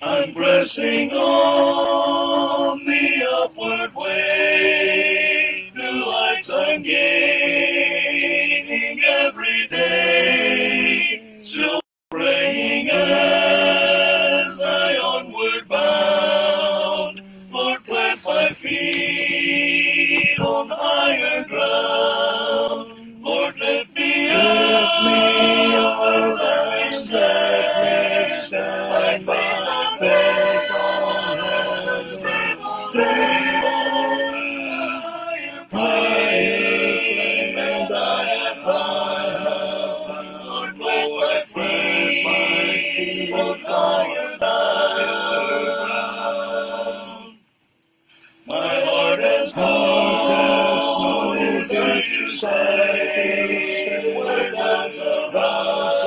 I'm pressing on the upward way. New heights I'm gaining every day. Still praying as I onward bound. Lord, plant my feet on higher ground. Lord, lift me up, let me stand. My faith on heaven's stable, higher and I have found. Lord, plant my feet on higher ground. My heart has known his time to say, where doubts arise,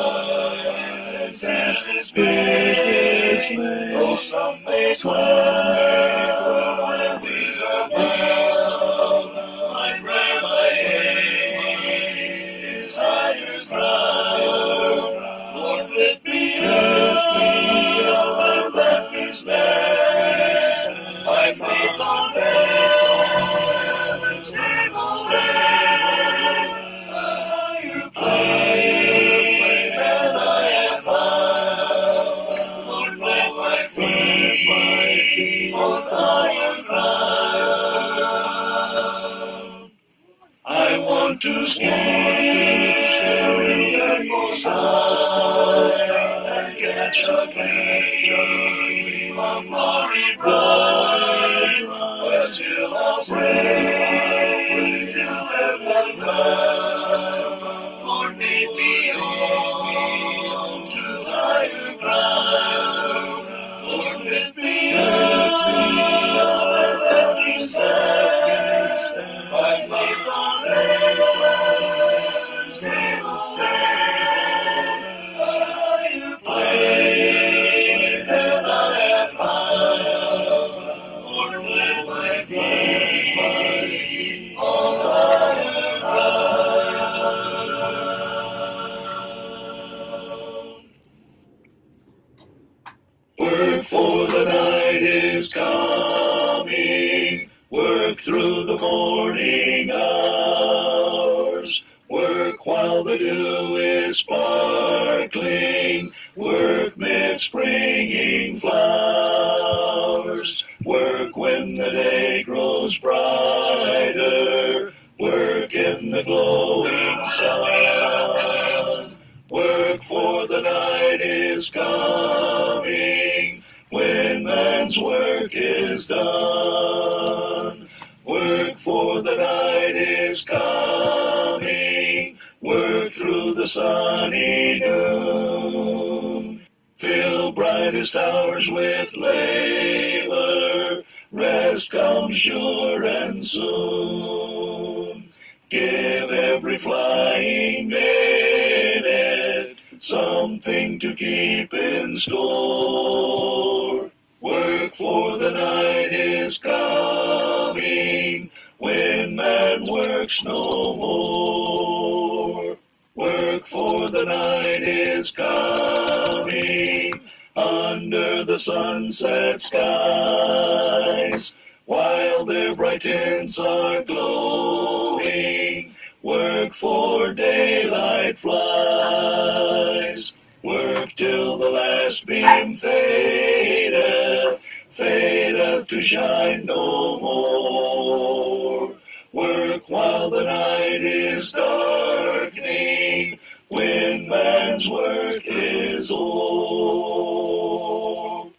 and dash dismay. Though some may dwell where these are bound, my prayer, my aim is higher ground. Lord, lift me up and let me stand. My faith on heaven's stable plane, higher plane than I have found. Lord, plant my feet on higher ground. I want to scale the utmost high and catch a gleam of glory bright. But still I'll pray till heaven found. Lord, lead me on to higher ground. Lord, lift me up and let me stand. My faith on heaven's table stand. Higher plane than I have found. Lord, plant my feet on higher ground. Work, for the night is coming. Work through the morning hours. Work while the dew is sparkling. Work mid springing flowers. Work when the day grows brighter. Work in the glowing sun. Work, for the night is coming, when man's work is done. Work, for the night is coming, work through the sunny noon. Fill brightest hours with labor, rest comes sure and soon. Give every flying minute something to keep in store. Work, for the night is coming, when man works no more. Work, for the night is coming, under the sunset skies, while their bright tints are glowing. Work, for daylight flies. Work till the last beam fadeth, fadeth to shine no more. Work while the night is darkening, when man's work is o'er.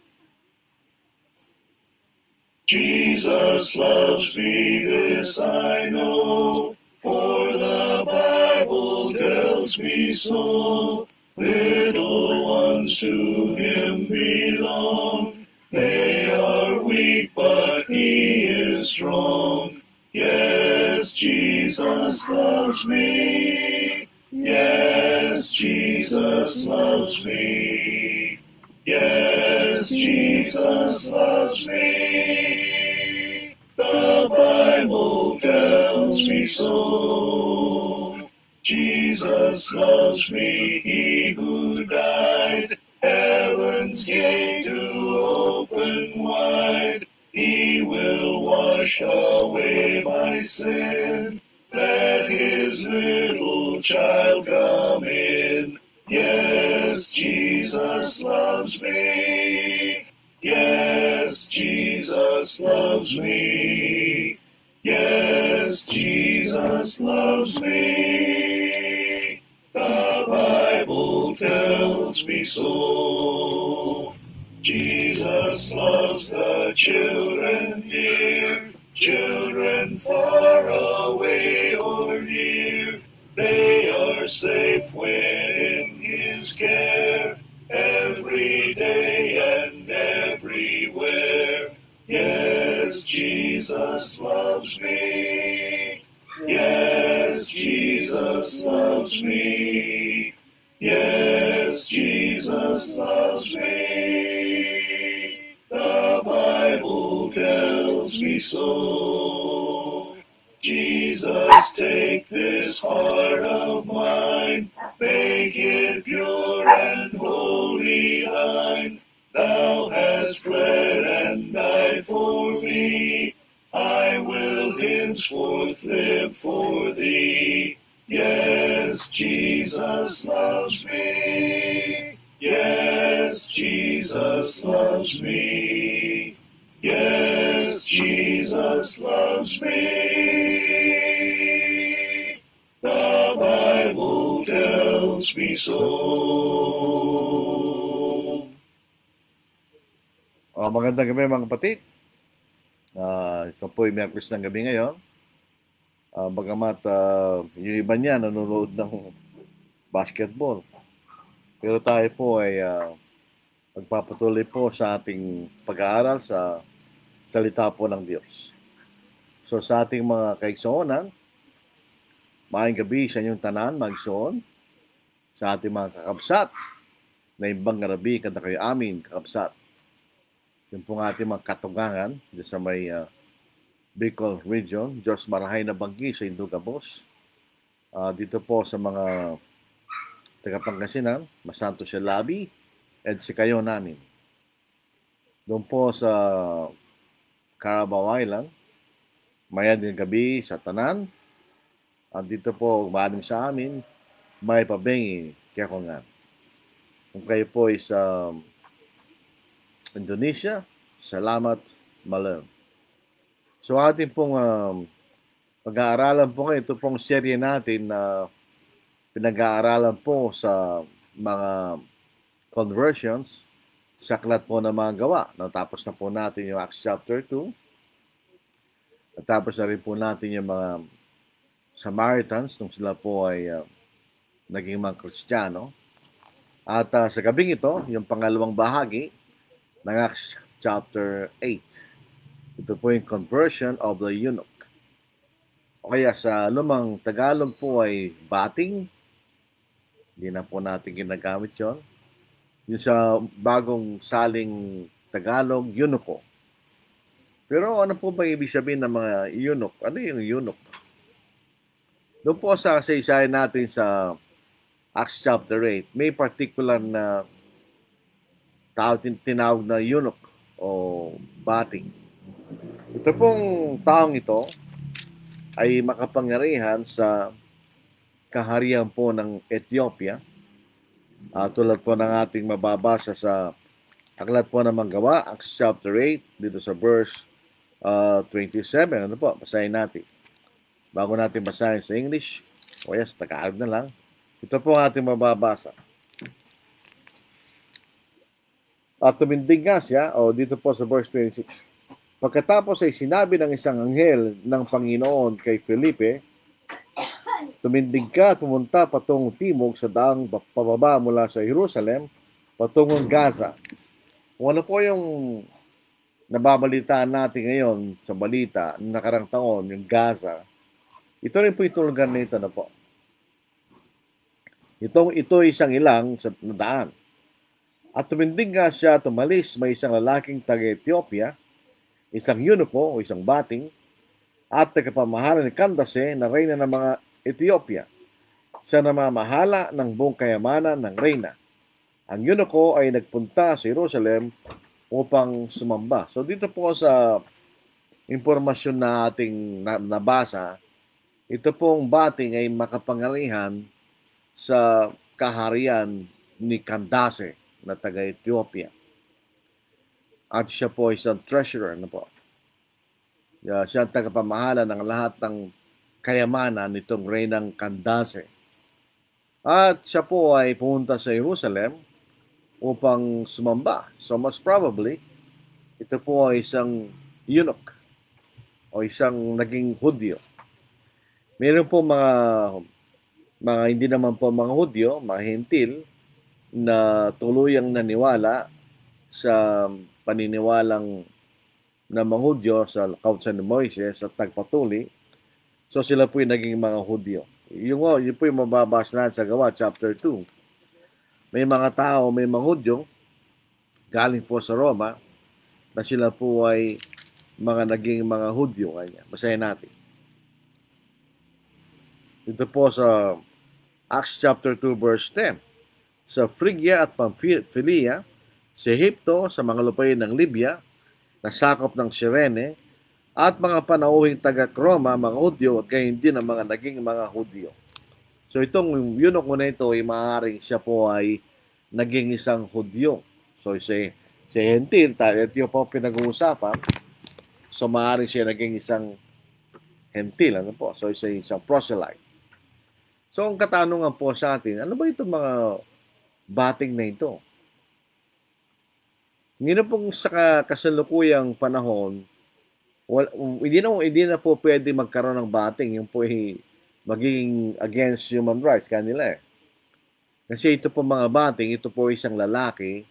Jesus loves me, this I know, for the Bible tells me so. Little ones to him belong. They are weak, but he is strong. Yes, Jesus loves me. Yes, Jesus loves me. Yes, Jesus loves me. The Bible tells me so. Jesus loves me, he who died, heaven's gate to wash away my sin. Let his little child come in. Yes, Jesus loves me. Yes, Jesus loves me. Yes, Jesus loves me. The Bible tells me so. Jesus loves the children dear, children far away or near. They are safe when in his care, every day and everywhere. Yes, Jesus loves me. Yes, Jesus loves me. Yes, Jesus loves me. The Bible tells me so. Jesus, take this heart of mine, make it pure and holy thine. Thou hast bled and died for me. I will henceforth live for thee. Yes, Jesus loves me. Yes, Jesus loves me. Yes, Jesus loves me. The Bible tells me so. Magandang gabi mga kapatid. Ito po ay Miyerkules ng gabi ngayon. Bagamat yung iba niya nanonood ng basketball. Pero tayo po ay magpapatuloy po sa ating pag-aaral sa salita po ng Diyos. So sa ating mga kaigsuonan, maayong gabi sa inyong tanan, magsuon. Sa ating mga kakabsat, na ibang gabi kada kayo amin, kakabsat. Yung pong ating mga katugangan sa may Bicol Region, Diyos Marahay na Banggi sa Indugabos. Dito po sa mga taga-Pangasinan, Masanto siya Labi, at si kayo namin. Doon po sa Carabao Island, mayan din gabi sa Tanan. Dito po, maalim sa amin, may pabengi, kaya ko nga. Kung kayo po ay sa Indonesia, salamat, malam. So ating pong pag-aaralan po ngayon, ito pong serye natin na pinag-aaralan po sa mga conversions sa aklat po ng mga gawa. Natapos na po natin yung Acts chapter 2. Natapos na rin po natin yung mga Samaritans nung sila po ay naging mga Kristiyano. At sa gabing ito, yung pangalawang bahagi ng Acts chapter 8. Ito po yung conversion of the eunuch. O kaya sa lumang Tagalog po ay bating. Hindi na po natin ginagamit yun. Yung sa bagong saling Tagalog, eunuko. Pero ano po ba ibig sabihin ng mga eunuch? Ano yung eunuch? Doon po sa kasaysayan natin sa Acts chapter 8, may particular na tinawag na eunuch o bating. Ito pong taong ito ay makapangyarihan sa kaharian po ng Ethiopia. Tulad po ng ating mababasa sa aklat po ng mga gawa, Acts chapter 8, dito sa verse 27. Ano po? Basahin natin. Bago natin basahin sa English, o yes, Tagalog na lang. Ito po ang ating mababasa. At tumindig nga siya, o dito po sa verse 26. Pagkatapos ay sinabi ng isang anghel ng Panginoon kay Felipe, tumindig ka at pumunta patungong timog sa daang pababa mula sa Jerusalem patungong Gaza. Kung ano po yung nababalitaan natin ngayon sa balita ng nakarang taon, yung Gaza, ito rin po itong lugar na ito na po. Ito isang ilang sa daan. At tumindig nga siya, tumalis, may isang lalaking taga-Ethiopia, isang eunuko o isang bating, at tagapamahala ni Candace na reyna ng mga Ethiopia. Siya namamahala ng buong kayamanan ng reyna. Ang eunuko ay nagpunta sa Jerusalem upang sumamba. So dito po sa impormasyon na ating nabasa, ito pong bating ay makapangyarihan sa kaharian ni Candace na taga Ethiopia. At siya po isang treasurer na po. Siya ang tagapamahala ng lahat ng kayamanan nitong Reynang Candace. At siya po ay pumunta sa Jerusalem upang sumamba. So most probably, ito po ay isang eunuch o isang naging Hudyo. Meron po mga hindi naman po mga Hudyo, mga Hentil, na tuluyang naniwala sa paniniwalang na mga Hudyo sa kautusan ni Moises at nagpatuli. So sila po yung naging mga Hudyo. Yun po yung mababasa natin sa Gawa, chapter 2. May mga tao, may mga Hudyo, galing po sa Roma, na sila po ay naging mga Hudyo. Basahin natin. Ito po sa Acts chapter 2 verse 10. Sa Phrygia at Pamphylia, sa Ehipto, sa mga lupain ng Libya, nasakop ng Cyrene, at mga panauhing taga-Roma, mga Hudyo, at gayon din ang mga naging mga Hudyo. So itong eunuch na ito ay maaaring siya po ay naging isang Hudyo. So si Hentil, ito po pinag-uusapan, so maaaring siya naging isang Hentil. So isang proselyte. So ang katanungan po sa atin, ano ba itong mga bating na ito? Ngayon pong sa kasalukuyang panahon, hindi na po pwede magkaroon ng bating. Yung po ay magiging against human rights kanila . Kasi ito po mga bating, ito po isang lalaki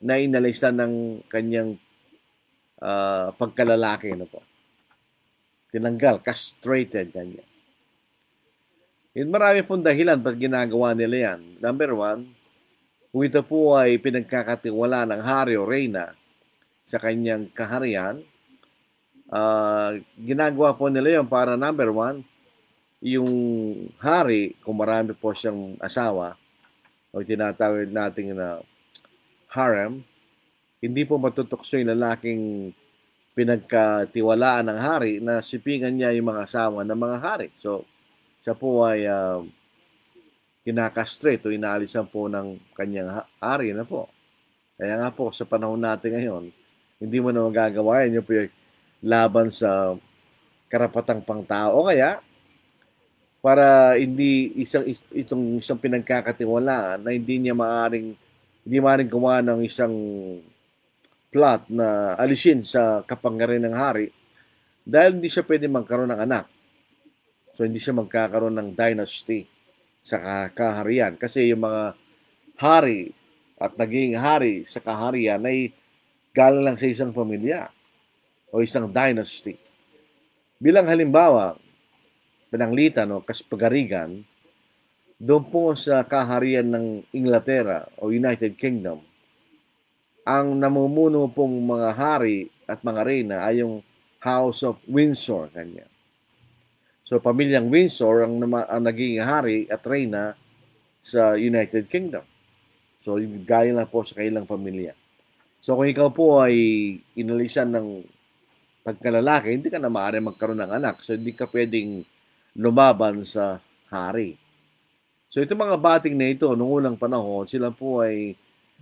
na inalisan ng kanyang pagkalalaki. Tinanggal, castrated kanya. Marami pong dahilan ba't ginagawa nila yan. Number one, kung ito po ay pinagkakatiwala ng hari o reyna sa kanyang kaharian, ginagawa po nila yan para number one, yung hari, kung marami po siyang asawa, o tinatawag natin na harem, hindi po matutukso yung lalaking pinagkatiwalaan ng hari na sipingan niya yung mga asawa ng mga hari. So, siya po ay kinakastrate o inaalisan po ng kanyang hari na po. Kaya nga po, sa panahon natin ngayon, hindi mo na magagawa yan. Yung po yung laban sa karapatang pangtao. O kaya, para hindi isang pinagkakatiwalaan na hindi maaaring gumawa ng isang plot na alisin sa kapangyarihan ng hari dahil hindi siya pwede magkaroon ng anak. So, hindi siya magkakaroon ng dynasty sa kaharian. Kasi yung mga hari at naging hari sa kaharian ay galing lang sa isang pamilya o isang dynasty. Bilang halimbawa, pananglitan o kaspagarigan, doon po sa kaharian ng Inglaterra o United Kingdom, ang namumuno pong mga hari at mga reyna ay yung House of Windsor. Kanya. So, pamilyang Windsor ang naging hari at reyna sa United Kingdom. So, gaya lang po sa kailang pamilya. So, kung ikaw po ay inalisan ng pagkalalaki, hindi ka na maaari magkaroon ng anak. So, hindi ka pwedeng lumaban sa hari. So, itong mga bating na ito, noong unang panahon, sila po ay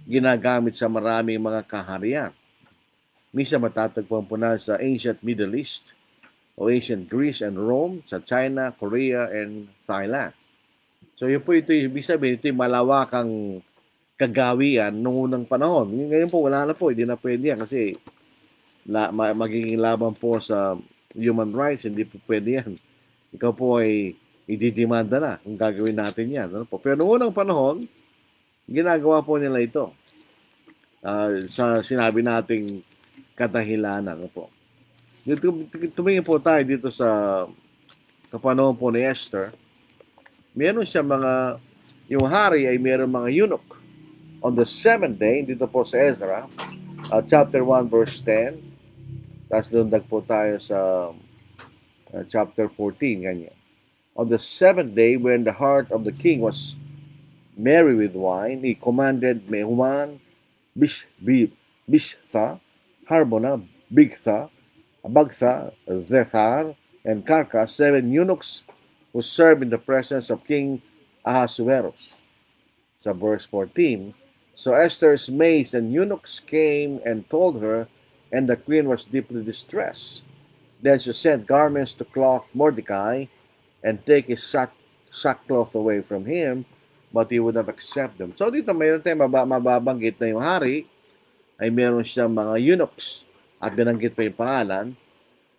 ginagamit sa maraming mga kaharian. Misa matatagpuan po na sa ancient Middle East, o ancient Greece and Rome, sa China, Korea, and Thailand. So yun po ito, ibig sabihin, ito yung malawakang kagawian noong unang panahon. Ngayon po, wala na po, hindi na pwede yan kasi magiging laban po sa human rights, hindi po pwede yan. Ikaw po ay ididimanda na kung gagawin natin yan. Ano po? Pero noong unang panahon, ginagawa po nila ito sa sinabi nating kadahilanan. Ano po? Tumingin po tayo dito sa kapanahon po ni Esther. Meron siya yung hari ay meron mga eunuch. On the 7th day, dito po sa Ezra, chapter 1 verse 10, tapos lundag po tayo sa chapter 14, ganyan. On the 7th day, when the heart of the king was merry with wine, he commanded Mehuman, Bishta, Harbona, Bigtha, Abagtha, Zethar, and Carcas, 7 eunuchs who served in the presence of King Ahasuerus. Sa verse 14, so Esther's maids and eunuchs came and told her, and the queen was deeply distressed. Then she sent garments to clothe Mordecai and take his sackcloth away from him, but he would not accept them. So dito mayroon tayong mababanggit na yung hari ay meron siyang mga eunuchs at binanggit pa yung pangalan.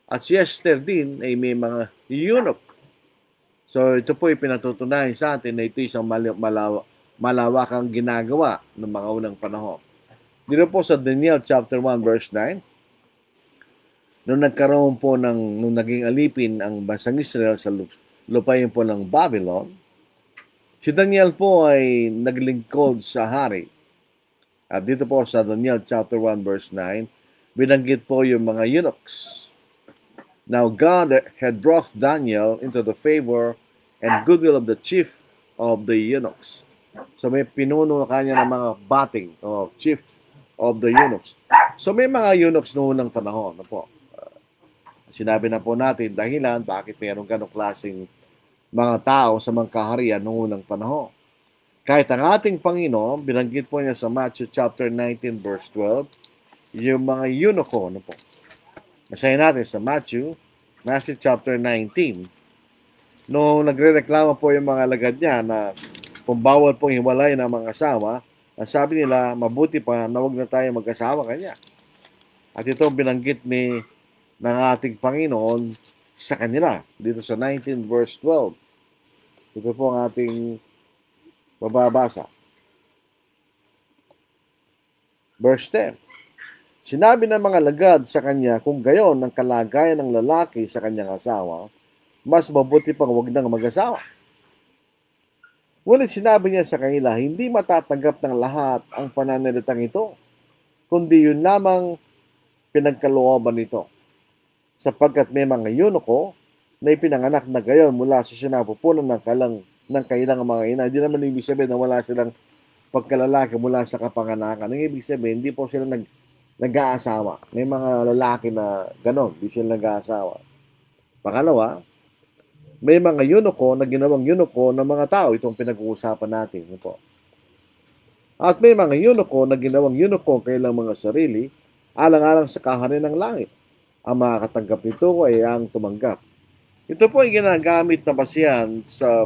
At si Esther din ay may mga eunuch. So ito po ay pinatutunayan sa atin na ito isang malawakang ginagawa ng mga unang panahon. Dito po sa Daniel chapter 1 verse 9, nung nagkaroon po nung naging alipin ang bansang Israel sa lupain po ng Babylon, si Daniel po ay naglingkod sa hari. At dito po sa Daniel chapter 1 verse 9, binanggit po yung mga eunuchs. Now God had brought Daniel into the favor and goodwill of the chief of the eunuchs. So may pinuno kanya ng mga bating o chief of the eunuchs. So may mga eunuchs noong unang panahon na po. Sinabi na po natin dahilan bakit mayroong ganong klaseng mga tao sa mga kaharian noong unang panahon. Kahit ang ating Panginoon, binanggit po niya sa Matthew chapter 19 verse 12, yung mga eunucho, ano po. Basahin natin sa Matthew chapter 19. Noong nagrereklamo po yung mga alagad niya na kung bawal pong hiwalay ng mga asawa, ang sabi nila, mabuti pa na huwag na tayo mag-asawa kanya. At ito binanggit ng ating Panginoon sa kanila, dito sa 19 verse 12. Ito po ang ating bababasa. Verse 10. Sinabi ng mga lagad sa kanya, kung gayon ang kalagayan ng lalaki sa kanyang asawa, mas mabuti pang huwag nang mag-asawa. Ngunit sinabi niya sa kanila, hindi matatanggap ng lahat ang pananalitang ito, kundi yun lamang pinagkalooban nito. Sapagkat may mga eunuko na ipinanganak na gayon mula sa sinapupunan ng kailang mga ina. Hindi naman ibig sabihin na wala silang pagkalalaki mula sa kapanganakan. Ang ibig sabihin, hindi po sila nag-aasawa. May mga lalaki na ganon, hindi sila nag-aasawa. Pangalawa, may mga eunuko na ginawang eunuko ng mga tao. Itong pinag-uusapan natin. Ito. At may mga eunuko na ginawang eunuko kailang mga sarili, alang-alang sa kaharian ng langit. Ang makakatanggap nito ay ang tumanggap. Ito po ay ginagamit na basihan sa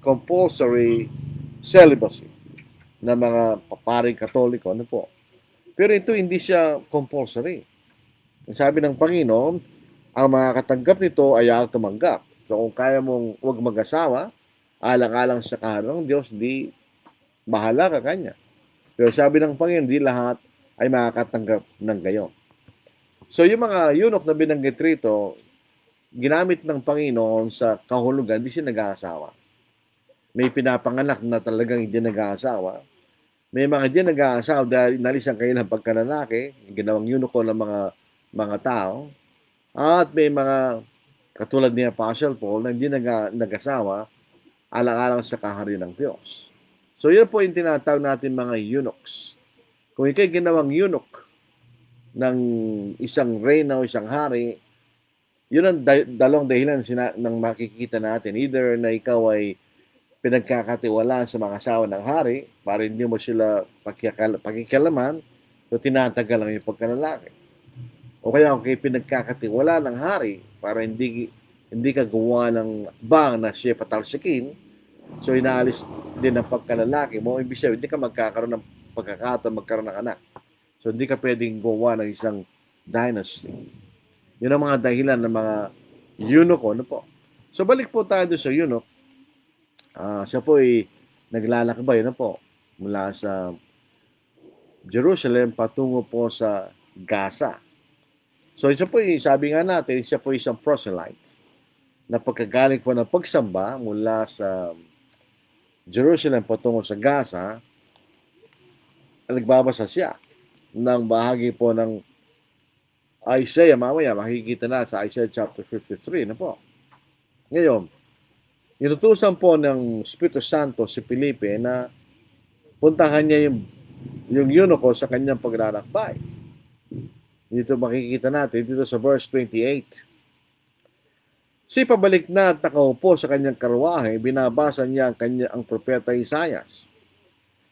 compulsory celibacy ng mga paparing katoliko. Ano po? Pero ito hindi siya compulsory. Sabi ng Panginoon, ang makakatanggap nito ay ang tumanggap. So kung kaya mong huwag mag-asawa, alang-alang sa kaharian ng Diyos, di bahala ka kanya. Pero sabi ng Panginoon, di lahat ay makakatanggap ng gayon. So yung mga eunuch na binanggit rito, ginamit ng Panginoon sa kahulugan, hindi siya nag-aasawa. May pinapanganak na talagang hindi nag-aasawa. May mga hindi nag-aasawa dahil inalis ang kanilang pagkalalaki, ginawang eunucho ng mga tao. At may mga katulad ni Apostle Paul na hindi nag-asawa, alang-alang sa kaharian ng Diyos. So yun po yung tinatawag natin mga eunuchs. Kung ikay ginawang eunuch ng isang reyna o isang hari, yun ang dalawang dahilan ng makikita natin. Either na ikaw ay pinagkakatiwalaan sa mga asawa ng hari para hindi mo sila pakikialaman, so tinatagal lang yung pagkalalaki. O kaya kung kayo pinagkakatiwala ng hari para hindi ka gawa ng bang na siya patalsikin, so inaalis din ang pagkalalaki mo, ibig sabihin hindi ka magkakaroon ng pagkakataon magkaroon ng anak. So hindi ka pwedeng gawa ng isang dynasty. Yun ang mga dahilan ng mga eunuch. Ano po? So balik po tayo doon sa eunuch. Siya po ay naglalakbay na po mula sa Jerusalem patungo po sa Gaza. So siya po ay, sabi nga natin, siya po isang proselyte na pagkagaling po ng pagsamba mula sa Jerusalem patungo sa Gaza, nagbabasa siya ng bahagi po ng Isaiah. Mamaya makikita na sa Isaiah chapter 53 na po. Ngayon, inutusan po ng Espiritu Santo si Felipe na puntahan niya yung eunucho sa kanyang paglalakbay. Dito makikita natin, dito sa verse 28. Si pabalik na at nakaupo sa kanyang karwahe, binabasa niya ang propeta Isaias.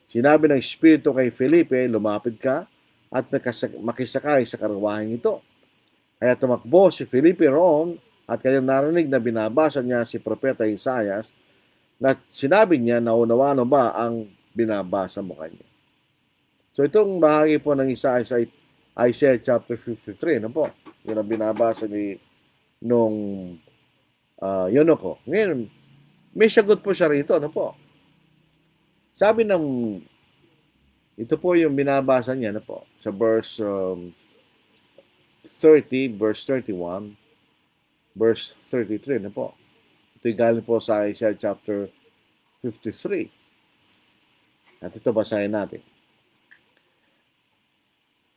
Sinabi ng Espiritu kay Felipe, lumapit ka at makisakay sa karwaheng ito. Kaya tumakbo si Felipe roon at kanyang narinig na binabasa niya si propeta Isaias na sinabi niya na unawaan mo ba ang binabasa mo kanya. So itong bahagi po ng Isaiah ay Isaiah chapter 53, ano po? Yun ang binabasa ni nung Yonoko. Ngayon, may sagot po siya rito, ano po? Sabi ng, ito po yung binabasa niya, ano po? Sa verse 30, verse 31, verse 33, ano po? Ito'y galing po sa Isaiah chapter 53. At ito basahin natin.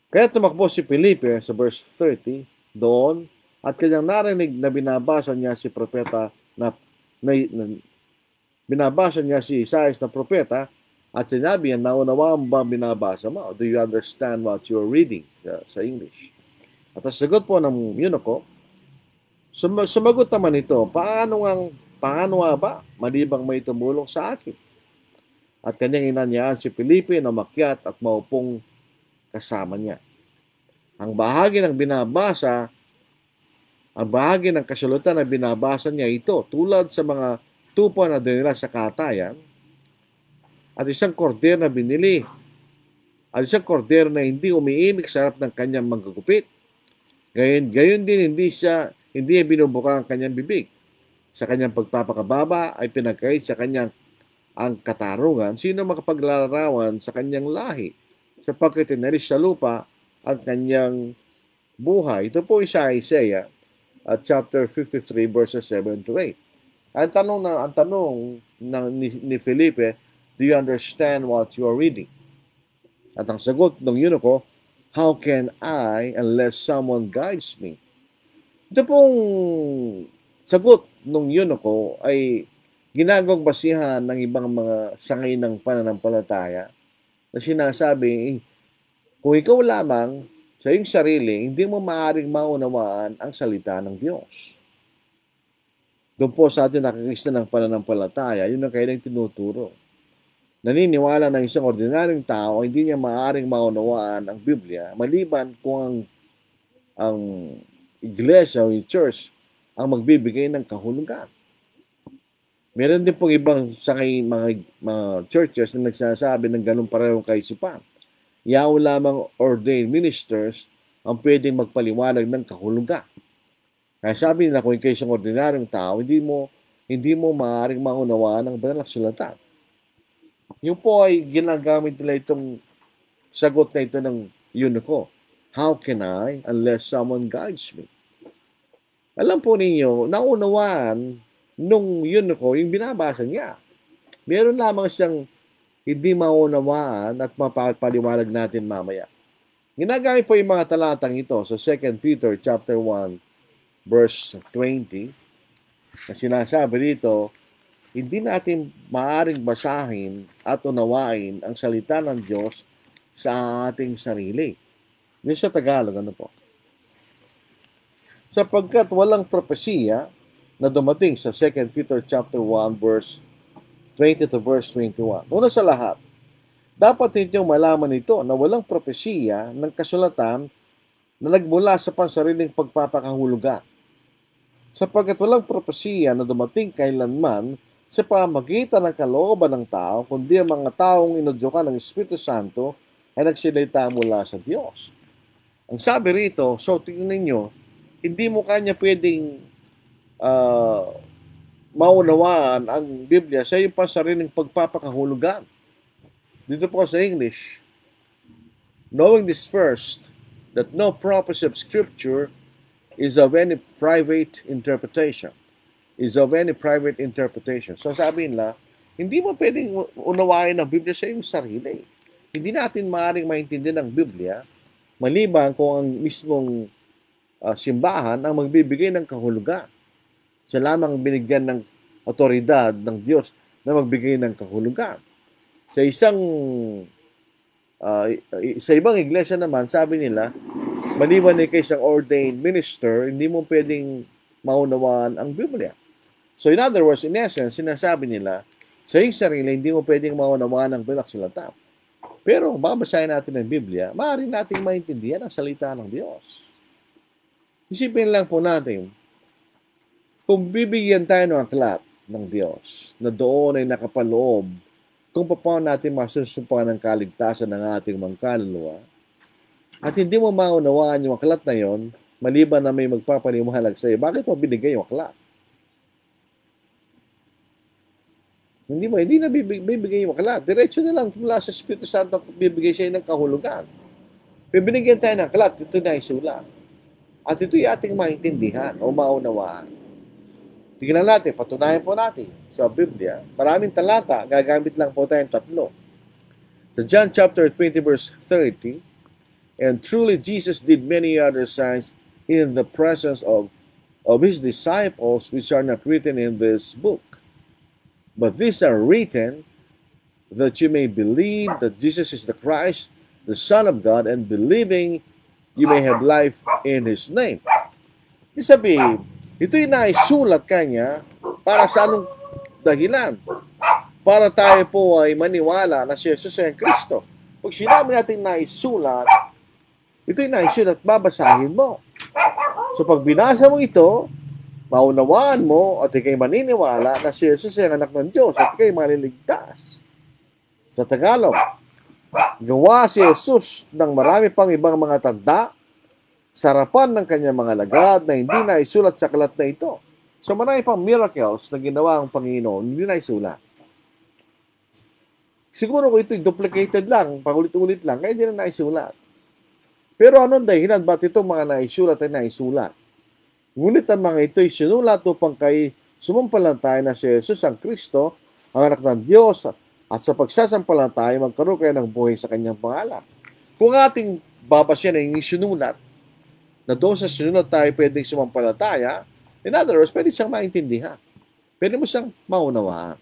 Kaya tumakbo si Felipe sa verse 30 doon at kanyang narinig na binabasa niya si propeta binabasa niya si Isaias na propeta at sinabi niya, naunawaan ba binabasa mo? Do you understand what you're reading sa English? At ang sagot po ng Yonoko, sumagot naman ito, paano nga ba malibang may tumulong sa akin? At kanyang inanyaan si Felipe na makyat at maupong kasama niya. Ang bahagi ng kasulatan na binabasa niya ito, tulad sa mga tupa na dinila sa katayan, at isang korder na binili, at isang korder na hindi umiimik sa harap ng kanyang manggugupit. Gayon din hindi binubuka ang kanyang bibig. Sa kanyang pagpapakababa ay pinagkait sa kanyang ang katarungan, sino makapaglarawan sa kanyang lahi, sapagkat tinalis sa lupa ang kanyang buhay. Ito po sa Isaiah chapter 53 verses 7 to 8. Ang tanong ni Felipe, do you understand what you are reading? At ang sagot ng Yonoko, how can I unless someone guides me? Ito pong sagot ng Yonoko ay ginagawang basihan ng ibang mga sangay ng pananampalataya na sinasabi, kung ikaw lamang sa iyong sarili, hindi mo maaaring maunawaan ang salita ng Diyos. Doon po sa atin nakakista ng pananampalataya, yun ang kailang tinuturo. Naniniwala ng isang ordinaryong tao, hindi niya maaaring maunawaan ang Biblia, maliban kung ang iglesia o yung church ang magbibigay ng kahulugan. Meron din pong ibang sangay mga churches na nagsasabi ng ganun parehong kaisipan. Yaw lamang ordained ministers ang pwedeng magpaliwanag ng kahulugan. Kaya sabi nila, kung ikaw isang ordinaryong tao, hindi mo maaaring maunawaan ang banal na kasulatan. Yung po ay ginagamit nila itong sagot na ito ng Yonoko. How can I unless someone guides me? Alam po ninyo, naunawaan nung Yonoko yung binabasa niya. Meron lamang siyang hindi maunawaan at mapapaliwanag natin mamaya. Ginagamit po yung mga talatang ito sa 2 Peter chapter 1 verse 20 na sinasabi dito, hindi natin maaaring basahin at unawain ang salita ng Diyos sa ating sarili. Yun sa Tagalog, ano po? Sapagkat walang propesiya na dumating sa 2 Peter chapter 1 verse 20 to verse 21. Una sa lahat, dapat ninyong malaman ito na walang propesiya ng kasulatan na nagmula sa pansariling pagpapakahulugan. Sapagkat walang propesiya na dumating kailanman sa pamagitan ng kalooban ng tao, kundi ang mga taong inudyukan ng Espiritu Santo ay nagsilita mula sa Diyos. Ang sabi rito, so tingnan niyo, hindi mo kanya pwedeng maunawaan ang Biblia sa iyong pansariling pagpapakahulugan. Dito po sa English, knowing this first, that no prophecy of Scripture is of any private interpretation. So sabi nila, hindi mo pwedeng unawain ang Biblia sa iyong sarili. Hindi natin maaaring maintindihan ang Biblia maliban kung ang mismong simbahan ang magbibigay ng kahulugan. Siya lamang binigyan ng otoridad ng Diyos na magbigay ng kahulugan. Sa ibang iglesia naman, sabi nila, maliban kay isang ordained minister, hindi mo pwedeng maunawaan ang Biblia. So in other words, in essence, sinasabi nila, sa iyong sarili, hindi mo pwedeng maunawaan ang Biblia salita. Pero kung babasahin natin ang Biblia, maaari nating maintindihan ang salita ng Diyos. Isipin lang po natin, kung bibigyan tayo ng aklat ng Diyos, na doon ay nakapaloob kung paano natin masusumpangan ang kaligtasan ng ating mga kaluluwa, at hindi mo maunawaan yung aklat na yon, maliban na may magpapaniwalag sa iyo, bakit mo binigay yung aklat? Hindi na bibigay yung aklat. Diretso na lang mula sa Espiritu Santo bibigay siya ng kahulugan. Bibigyan tayo ng aklat, ito na isulat. At ito'y ating maintindihan o maunawaan. Tingnan natin, patunayan po natin sa Biblia. Maraming talata, gagamit lang po tayong 3. Sa John chapter 20 verse 30, and truly Jesus did many other signs in the presence of his disciples, which are not written in this book. But these are written that you may believe that Jesus is the Christ, the Son of God, and believing you may have life in His name. Ibig sabihin, ito'y naisulat kanya para sa anong dahilan? Para tayo po ay maniwala na si Jesus ay Kristo. Pag sinabi natin naisulat, ito'y naisulat, babasahin mo. So pag binasa mo ito, maunawaan mo at ikay maniniwala na si Jesus ay anak ng Diyos at ikay maliligtas. Sa Tagalog, gawa si Jesus ng marami pang ibang mga tanda sa harapan ng kanyang mga lagad na hindi na isulat sa aklat na ito. So marami pang miracles na ginawa ang Panginoon, hindi na isulat. Siguro kung ito'y duplicated lang, paulit-ulit lang, kaya hindi na naisulat. Pero anong dahilan ba't itong mga naisulat ay naisulat? Ngunit ang mga ito'y sinulat upang kay sumampalataya na si Jesus ang Kristo, ang anak ng Diyos, at sa pagsasampalataya magkaroon kayo ng buhay sa kanyang pangalan. Kung ating babasyan ay sinulat, na doon sa sinulat tayo pwedeng sumampalataya, in other words, pwede siyang maintindihan. Pwede mo siyang maunawaan.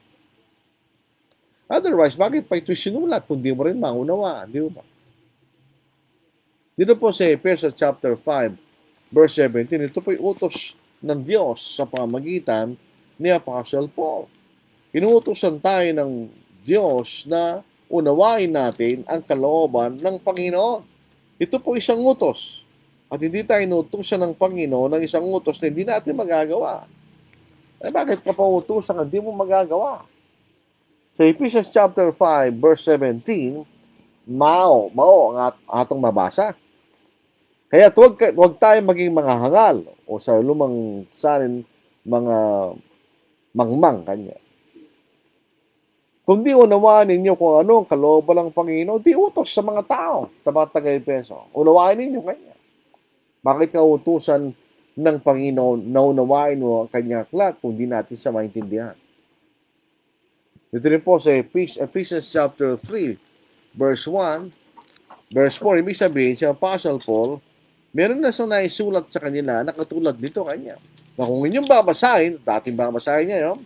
Otherwise, bakit pa ito sinulat kung di mo rin maunawaan? Di ba? Dito po sa Ephesians chapter 5, verse 17, ito po'y utos ng Diyos sa pamamagitan ni Apostle Paul. Inuutosan tayo ng Diyos na unawain natin ang kalooban ng Panginoon. Ito po isang utos. At hindi tayo inuutosan ng Panginoon ng isang utos na hindi natin magagawa. Eh bakit ka pa utosan hindi mo magagawa? Sa Ephesians chapter 5, verse 17, mao ang atong mabasa. Kaya huwag tayo maging mga hangal o sa lumang salin mga mangmang kanya. Kung di unawaan ninyo kung ano ang kalooban ng Panginoon, di utos sa mga tao, sa mga tagay-peso. Unawain ninyo kanya. Bakit ka utusan ng Panginoon na unawain mo ang kanyang aklat kung di natin siya maintindihan? Ito rin po sa Ephesians chapter 3, verse 1, verse 4, ibig sabihin si Apostle Paul, meron na siyang naisulat sa kanila na katulad nito kanya. Na kung inyong babasahin, dating babasahin niya yun,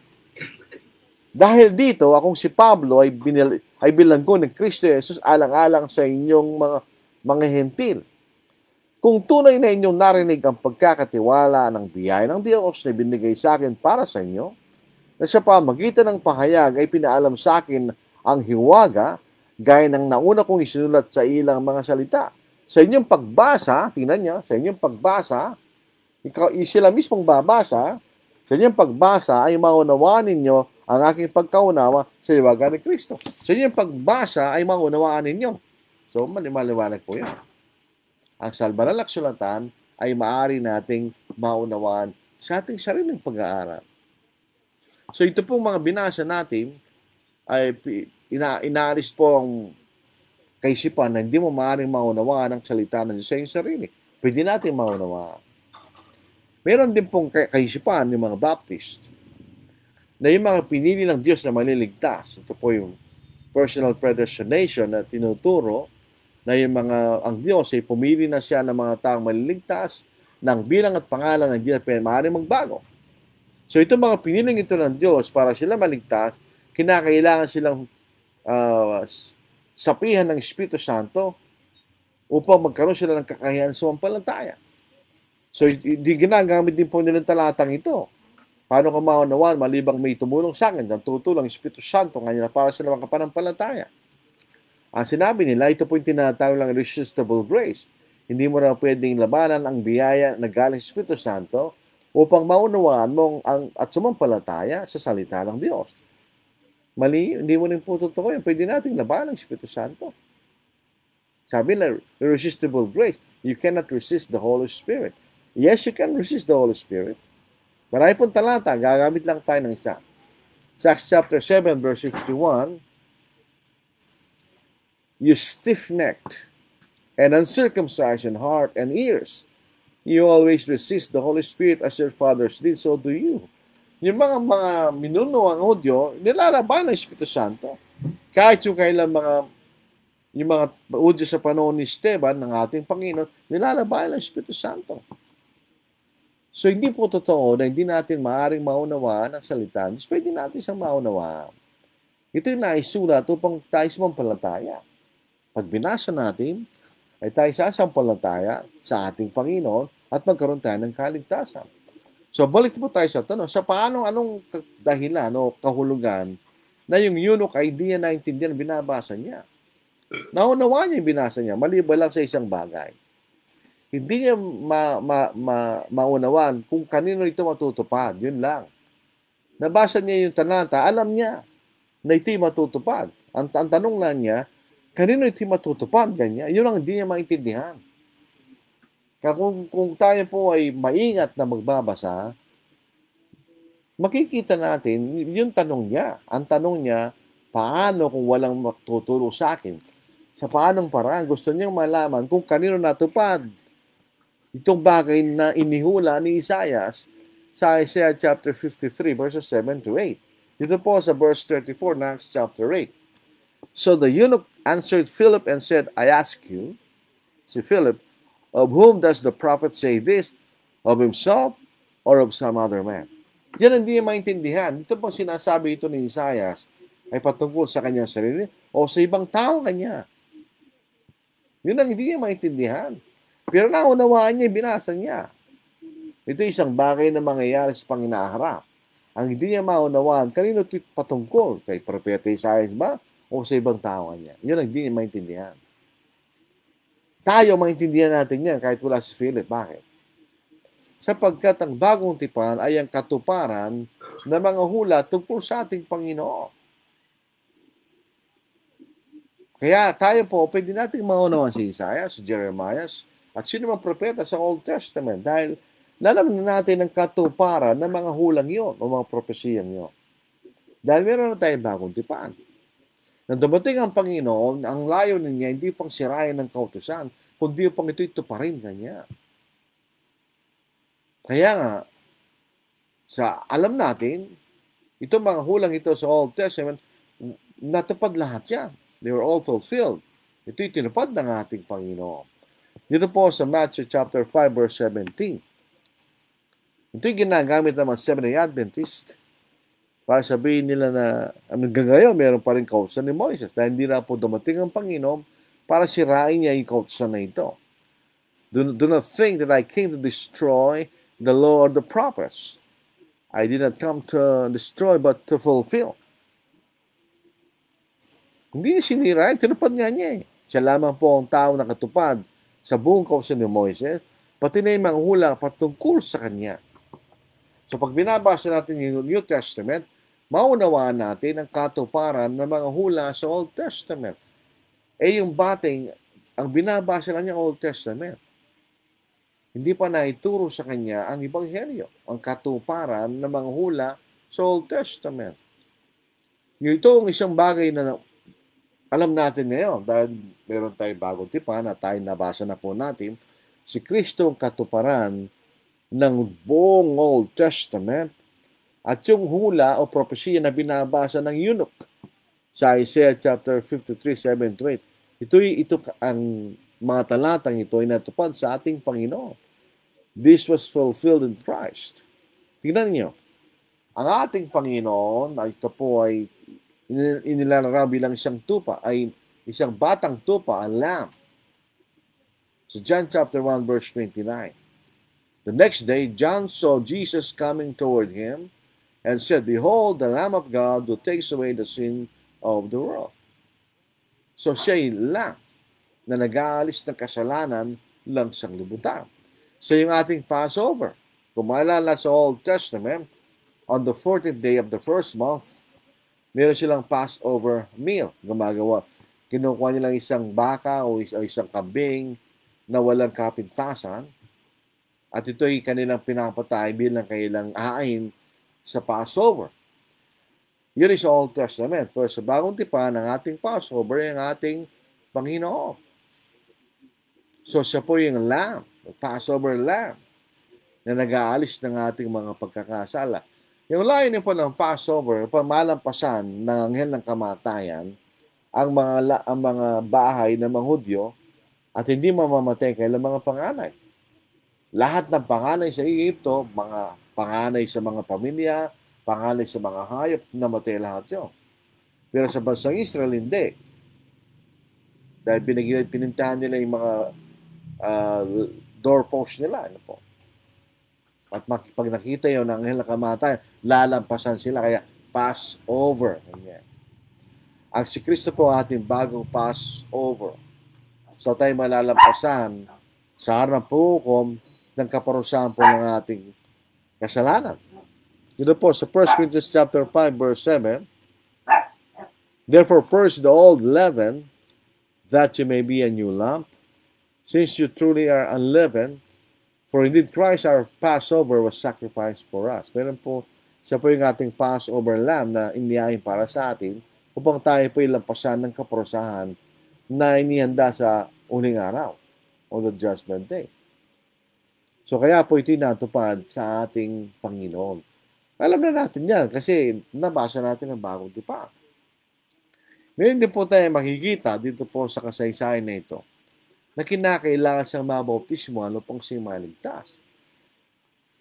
dahil dito, akong si Pablo ay bilanggo ng Kristo Jesus alang-alang sa inyong mga hentil. Kung tunay na inyong narinig ang pagkakatiwala ng biyaya ng Diyos na binigay sa akin para sa inyo, na sa pamagitan ng pahayag ay pinaalam sa akin ang hiwaga, gaya ng nauna kong isinulat sa ilang mga salita. Sa inyong pagbasa, tingnan niya, sa inyong pagbasa, sila mismong babasa, sa inyong pagbasa ay maunawaan ninyo ang aking pagkaunawa sa hiwaga ni Kristo. Sa inyong pagbasa ay maunawaan ninyo. So, maliwanag po yan. Ang salbanal sulatan ay maaari nating maunawaan sa ating sariling pag-aaral. So, ito pong mga binasa natin ay inaalis po ang kaisipan na hindi mo maaaring maunawaan ang salita ng Diyos sa iyong sarili. Pwede natin maunawaan. Meron din pong kaisipan yung mga Baptist na yung mga pinili ng Diyos na maliligtas. Ito po yung personal predestination na tinuturo na yung ang Diyos ay pumili na siya ng mga taong maliligtas ng bilang at pangalan ng Diyos na maaaring magbago. So itong mga piniling ito ng Diyos para sila maligtas, kinakailangan silang sapihan ng Espiritu Santo upang magkaroon sila ng kakayahan sa sumampalataya. So, di ginagamit din po nilang talatang ito. Paano ka maunawaan malibang may tumulong sa akin, ang tutulong Espiritu Santo kanila para sa mga kapanampalataya. Ang sinabi nila, ito po yung tinatawag lang irresistible grace. Hindi mo na pwedeng labanan ang biyaya na galing sa Espiritu Santo upang maunawaan mo at sumampalataya sa salita ng Diyos. Mali, hindi mo rin po totoo yan. Pwede natin labanan ang Espiritu Santo. Sabi na, irresistible grace. You cannot resist the Holy Spirit. Yes, you can resist the Holy Spirit. Marami pong talata, gagamit lang tayo ng isa. Sa Acts chapter 7, verse 51, you stiff-necked and uncircumcised in heart and ears, you always resist the Holy Spirit as your fathers did, so do you. Yung mga minunuang Hudyo, nilalaban ng Espiritu Santo. Kahit yung kailang yung mga Hudyo sa panahon ni Esteban, ng ating Panginoon, nilalaban ng Espiritu Santo. So, hindi po totoo na hindi natin maaaring maunawaan ang salita. Pwede natin siyang maunawaan. Ito yung naisulat upang tayo sumampalataya. Pag binasa natin, ay tayo sasampalataya sa ating Panginoon at magkaroon tayo ng kaligtasan. So, balik po tayo sa tanong, sa anong dahilan o kahulugan na yung eunuch ay hindi niya naintindihan binabasa niya? Naunawaan niya yung binasa niya, maliban lang sa isang bagay. Hindi niya maunawaan kung kanino ito matutupad. Yun lang. Nabasa niya yung talata, alam niya na ito'y matutupad. Ang tanong lang niya, kanino ito'y matutupad? Ganyan. Yun lang hindi niya maintindihan. Kaya kung tayo po ay maingat na magbabasa, makikita natin yung tanong niya. Ang tanong niya, paano kung walang matuturo sa akin? Sa paanong paraan? Gusto niyang malaman kung kanino natupad itong bagay na inihula ni Isaias sa Isaiah chapter 53 verses 7 to 8. Dito po sa verse 34 ng Acts chapter 8. So the eunuch answered Philip and said, I ask you, si Philip, of whom does the prophet say this? Of himself or of some other man? Yan hindi niya maintindihan. Dito pong sinasabi ito ni Isaias ay patungkol sa kanyang sarili o sa ibang tao kanya. Yun ang hindi niya maintindihan. Pero naunawaan niya, binasa niya. Ito isang bagay na mangyayari sa panginaharap. Ang hindi niya maunawaan, kanino ito patungkol? Kay Propeta Isaias ba? O sa ibang tao niya? Yun ang hindi niya maintindihan. Tayo maintindihan natin yan kahit wala si Philip. Bakit? Sapagkat ang bagong tipan ay ang katuparan ng mga hula tungkol sa ating Panginoon. Kaya tayo po, pwede natin maunawaan si Isaiah, si Jeremiah, at sino mang propeta sa Old Testament dahil alam na natin ang katuparan ng mga hulang yon o mga propesiyang yon. Dahil meron na tayong bagong tipan. Nang dumating ang Panginoon, ang layo niya hindi pang sirayan ng kautusan, kundi pang ito'y tuparin kanya. Kaya nga, alam natin, itong mga hulang ito sa Old Testament, natupad lahat yan. They were all fulfilled. Ito'y tinupad ng ating Panginoon. Dito po sa Matthew chapter 5 verse 17. Ito'y ginagamit ng mga Seventh-day Adventist para sabihin nila na hanggang ngayon meron pa rin kautusan ni Moises dahil hindi na po dumating ang Panginoon para sirain niya yung kautusan na ito. Do not think that I came to destroy the law or the prophets. I did not come to destroy but to fulfill. Hindi niya sinira, tinupad nga niya eh. Siya lamang po ang tao nakatupad sa buong kautusan ni Moises, pati na yung mga hula patungkol sa kanya. So pag binabasa natin yung New Testament, maunawaan natin ang katuparan ng mga hula sa Old Testament. Yung bating, ang binabasa lang niya Old Testament. Hindi pa naituro sa kanya ang Ebanghelyo, ang katuparan ng mga hula sa Old Testament. Ito ang isang bagay na alam natin ngayon dahil meron tayong bagong tipan na tayo nabasa na po natin, si Kristo ang katuparan ng buong Old Testament at yung hula o propesya na binabasa ng eunuch sa Isaiah chapter 53, 7 to 8. Ito ang mga talatang ito ay natupad sa ating Panginoon. This was fulfilled in Christ. Tingnan niyo, ang ating Panginoon, ito po ay inilalaraw bilang isang tupa, ay isang batang tupa, ang lamb. So John chapter 1 verse 29. The next day, John saw Jesus coming toward him and said, Behold, the Lamb of God who takes away the sin of the world. So siya'y lamb na nag-aalis ng kasalanan lang sa libutan. So yung ating Passover, kung maalala sa Old Testament, on the 14th day of the first month, meron silang Passover meal. Kinukuha nilang isang baka o isang kambing na walang kapintasan. At ito'y kanilang pinapatay bilang kailang hain sa Passover. Yun is Old Testament. Pero sa Bagong Tipan, ang ating Passover ay ang ating Panginoon. So siya po yung lamb, Passover lamb, na nag-aalis ng ating mga pagkakasala. Yung layunin po ng Passover, pamalampasan ng anghel ng kamatayan, ang mga bahay ng mga Hudyo at hindi mamamatay kailang mga panganay. Lahat ng panganay sa Egypto, mga panganay sa mga pamilya, panganay sa mga hayop, namatay lahat yun. Pero sa bansang Israel, hindi. Dahil pinintahan nila yung mga doorpost nila. Ano po? At pag nakita yun ng anghel na kamatayan, lalampasan sila. Kaya Passover. Ganyan. Ang si Kristo po ating bagong Passover. So tayo malalampasan sa harap ng pukom ng kaparusahan po ng ating kasalanan. Dito po sa 1 Corinthians chapter 5 verse 7, Therefore purge the old leaven, that you may be a new lump, since you truly are unleavened, for indeed Christ our Passover was sacrificed for us. Meron po, siya po yung ating Passover lamb na inihain para sa atin upang tayo po ilampasan ng kaparusahan na inihanda sa uling araw o the judgment day. So kaya po ito'y natupad sa ating Panginoon. Alam na natin yan kasi nabasa natin ang Bagong Tipan. Ngayon din po tayo makikita dito po sa kasaysayan na ito na kinakailangan siyang mabautismo upang siya maligtas.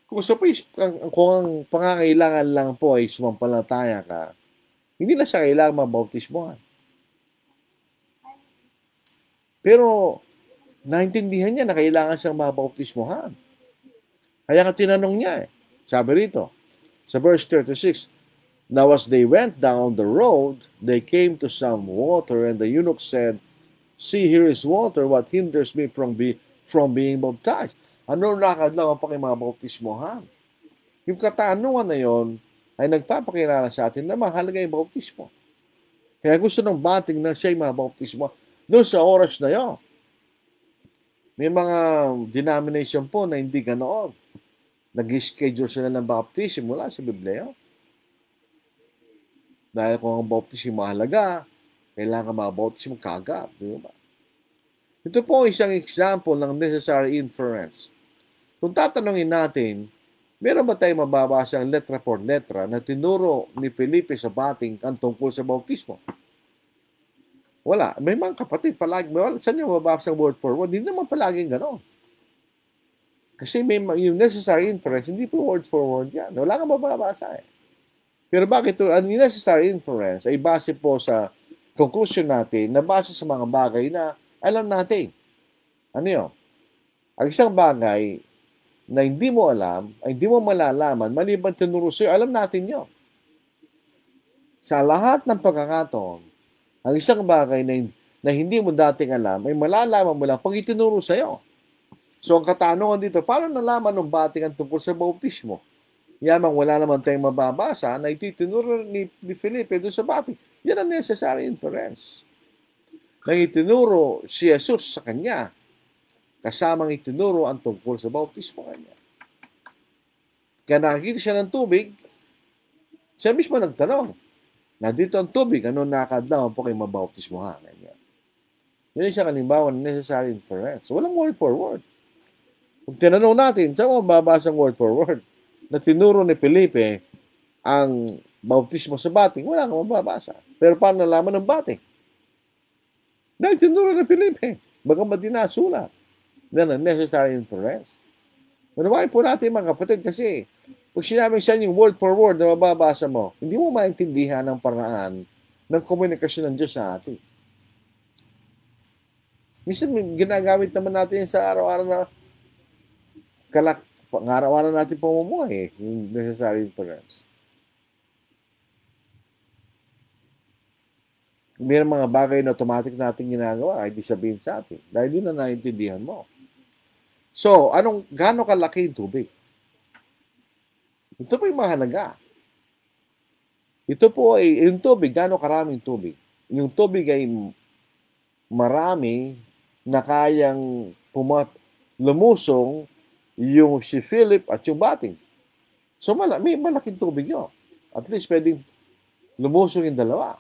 Kung ang pangangailangan lang po ay sumampalataya ka, hindi na siya kailangan mabautismohan. Pero naintindihan niya na kailangan siyang mabautismohan. Kaya nga tinanong niya sabi rito, sa verse 36, Now as they went down the road, they came to some water, and the eunuch said, See, here is water, what hinders me from being baptized? Ano lakad lang ang pakimabautismohan? Yung katanungan na yon ay nagpapakilala sa atin na mahalaga yung bautismo. Kaya gusto ng bating na siya'y mabautismo doon sa oras na yon. May mga denomination po na hindi ganoon. Nag-schedule sila ng baptism mula sa Biblia. Dahil kung ang baptism mahalaga, kailangan mabaptism kagad. Di ba? Ito po isang example ng necessary inference. Kung tatanungin natin, meron ba tayong mababasang letra por letra na tinuro ni Felipe sa bating ang tungkol sa bautismo? Wala. May mga kapatid palagi, saan yung mababasang word for word? Hindi naman palaging gano'n. Kasi may yung necessary inference, hindi po word for word yan. Wala kang mababasa eh. Pero bakit ito? Ang necessary inference ay base po sa conclusion natin na base sa mga bagay na alam natin. Ano yun? Ang isang bagay na hindi mo alam, ay hindi mo malalaman, maliban tinuro sa'yo, alam natin yun. Sa lahat ng pagkakataon, ang isang bagay na hindi mo dating alam, ay malalaman mo lang pag itinuro sa'yo. So, ang katanungan dito, paano nalaman ng bating ang tungkol sa bautismo? Yamang wala naman tayong mababasa na itinuro ni Felipe doon sa bating. Yan ang necessary inference. Nang itinuro si Jesus sa kanya, kasamang itinuro ang tungkol sa bautismo kanya. Kaya nakakita siya ng tubig, siya mismo nagtanong, nandito ang tubig, ano nakadlaw po kayo mabautismohan? Yan siya kalimbawa ng necessary inference. Walang word for word. Kung tinanong natin, saan mo mababasa ang word for word? Na tinuro ni Felipe ang bautismo sa bating, wala kang mababasa. Pero paano nalaman ng bating? Dahil tinuro ni Felipe, bagamat di nasulat. Yan ang necessary inference. Manawain po natin mga kapatid kasi pag sinabing saan yung word for word na mababasa mo, hindi mo maintindihan ang paraan ng komunikasyon ng Diyos sa atin. Minsan ginagamit naman natin yan sa araw-araw na araw-araw natin pamumuhay yung necessary inference. May mga bagay na automatic natin ginagawa, ay di sabihin sa atin. Dahil yun na naiintindihan mo. So, gaano kalaki yung tubig? Ito po yung mahalaga. Ito po ay, yung tubig, gaano karaming tubig? Yung tubig ay marami na kayang lumusong yung si Philip at yung Bating. So, may malaking tubig yun. At least pwedeng lumusong yung dalawa.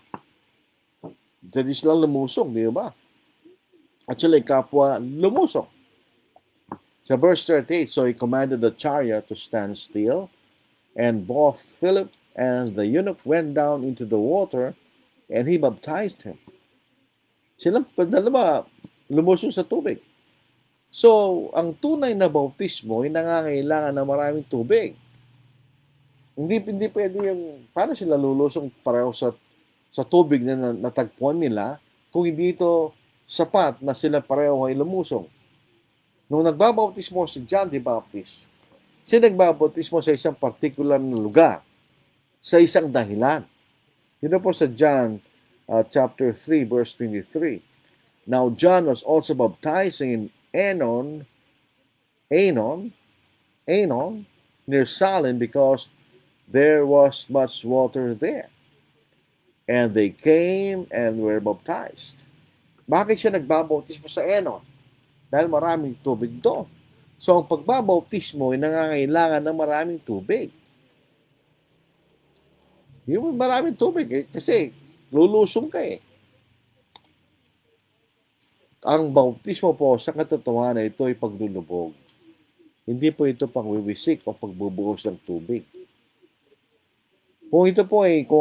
Jadi sila lumusong, di ba? Actually, kapwa lumusong. Sa verse 38, so he commanded the chariot to stand still, and both Philip and the eunuch went down into the water, and he baptized him. Silang dalawa lumusong sa tubig. So, ang tunay na bautismo ay nangangailangan ng maraming tubig. Hindi pwede yung, paano sila lulusong pareho sa tubig na natagpuan nila kung hindi ito sapat na sila pareho ay lumusong. Nung nagbabautismo si John the Baptist, siya nagbabautismo sa isang particular na lugar, sa isang dahilan. Yun po sa John chapter 3, verse 23. Now John was also baptizing in Aenon, near Salim, because there was much water there. And they came and were baptized. Bakit siya nagbabautismo sa Aenon? Dahil maraming tubig doon. So, ang pagbabautismo ay nangangailangan ng maraming tubig. Yung maraming tubig, kasi lulusong ka eh. Ang bautismo po, sa katotohanan, ito ay paglulubog. Hindi po ito pangwiwisik o pagbubuhos ng tubig. Kung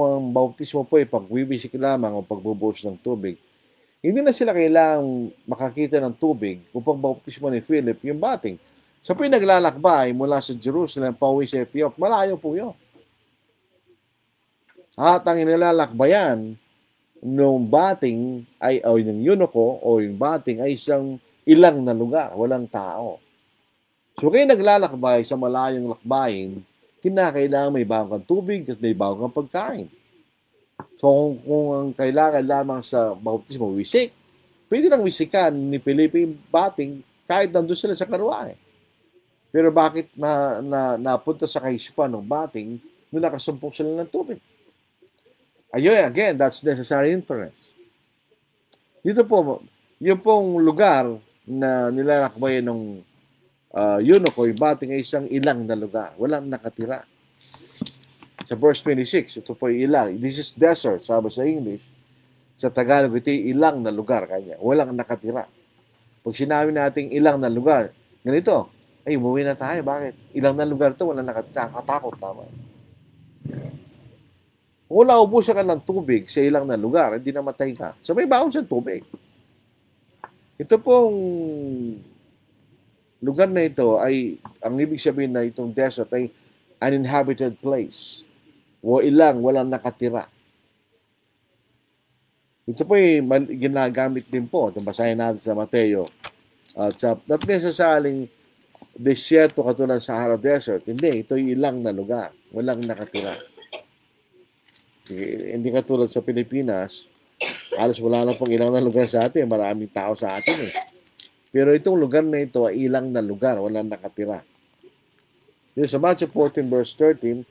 ang bautismo po ay pagwiwisik lamang o pagbubuhos ng tubig, hindi na sila kailangang makakita ng tubig upang bautismo ni Philip yung Bating. So, pinaglalakbay mula sa Jerusalem pauwi sa Ethiopia, malayo po yun. At ang inilalakbayan nung Bating o yung Eunuko o yung Bating ay isang ilang na lugar, walang tao. So, kayo naglalakbay sa malayong lakbayin, kinakailangan may bagong tubig at may bagong pagkain. So, kung ang kailangan lamang sa bautismo, wisik, pwede nang wisikan ni Felipe yung Bating kahit nandun sila sa karuwahe. Pero bakit napunta sa kaisipan ng Bating nung nakasumpong sila ng tubig? Ayun, again, that's necessary inference. Dito po, yung pong lugar na nilalakbayan ng Eunuko, yung Bating ay isang ilang na lugar. Walang nakatira. Sa verse 26, ito po yung ilang. This is desert, sabi sa English. Sa Tagalog, ito yung ilang na lugar kanya. Walang nakatira. Pag sinabi natin ilang na lugar, ganito, ay, umuwi na tayo. Bakit? Ilang na lugar ito, walang nakatira. Katakot, tama. Kung wala ubusan ka ng tubig sa ilang na lugar, hindi namatay ka. So may baon sa tubig. Ito pong lugar na ito ay, ang ibig sabihin na itong desert ay uninhabited place. O ilang, walang nakatira. Ito po ay ginagamit din po. Basahin natin sa Mateo. Not necessarily desierto katulad sa Sahara Desert. Hindi, ito ay ilang na lugar. Walang nakatira. Hindi katulad sa Pilipinas, halos wala na pong ilang na lugar sa atin. Maraming tao sa atin eh. Pero itong lugar na ito ay ilang na lugar. Walang nakatira. Dito sa Matthew 14 verse 13,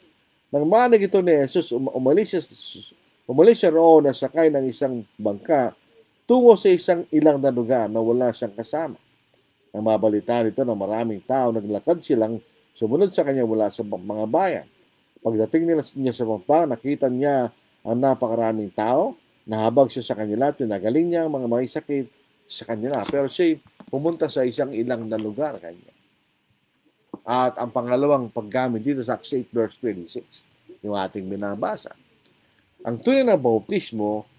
nang manig ito ni Jesus, umalis siya roon na sakay ng isang bangka tungo sa isang ilang na lugar na wala siyang kasama. Nang mabalitaan ito ng maraming tao, naglakad silang sumunod sa kanya mula sa mga bayan. Pagdating niya sa pampang, nakita niya ang napakaraming tao, nahabag siya sa kanila, tinagaling niya ang mga may sakit sa kanila. Pero siya pumunta sa isang ilang na lugar kanya. At ang pangalawang paggamit dito sa Acts 8 verse 26, yung ating binabasa. Ang tunay na bautismo,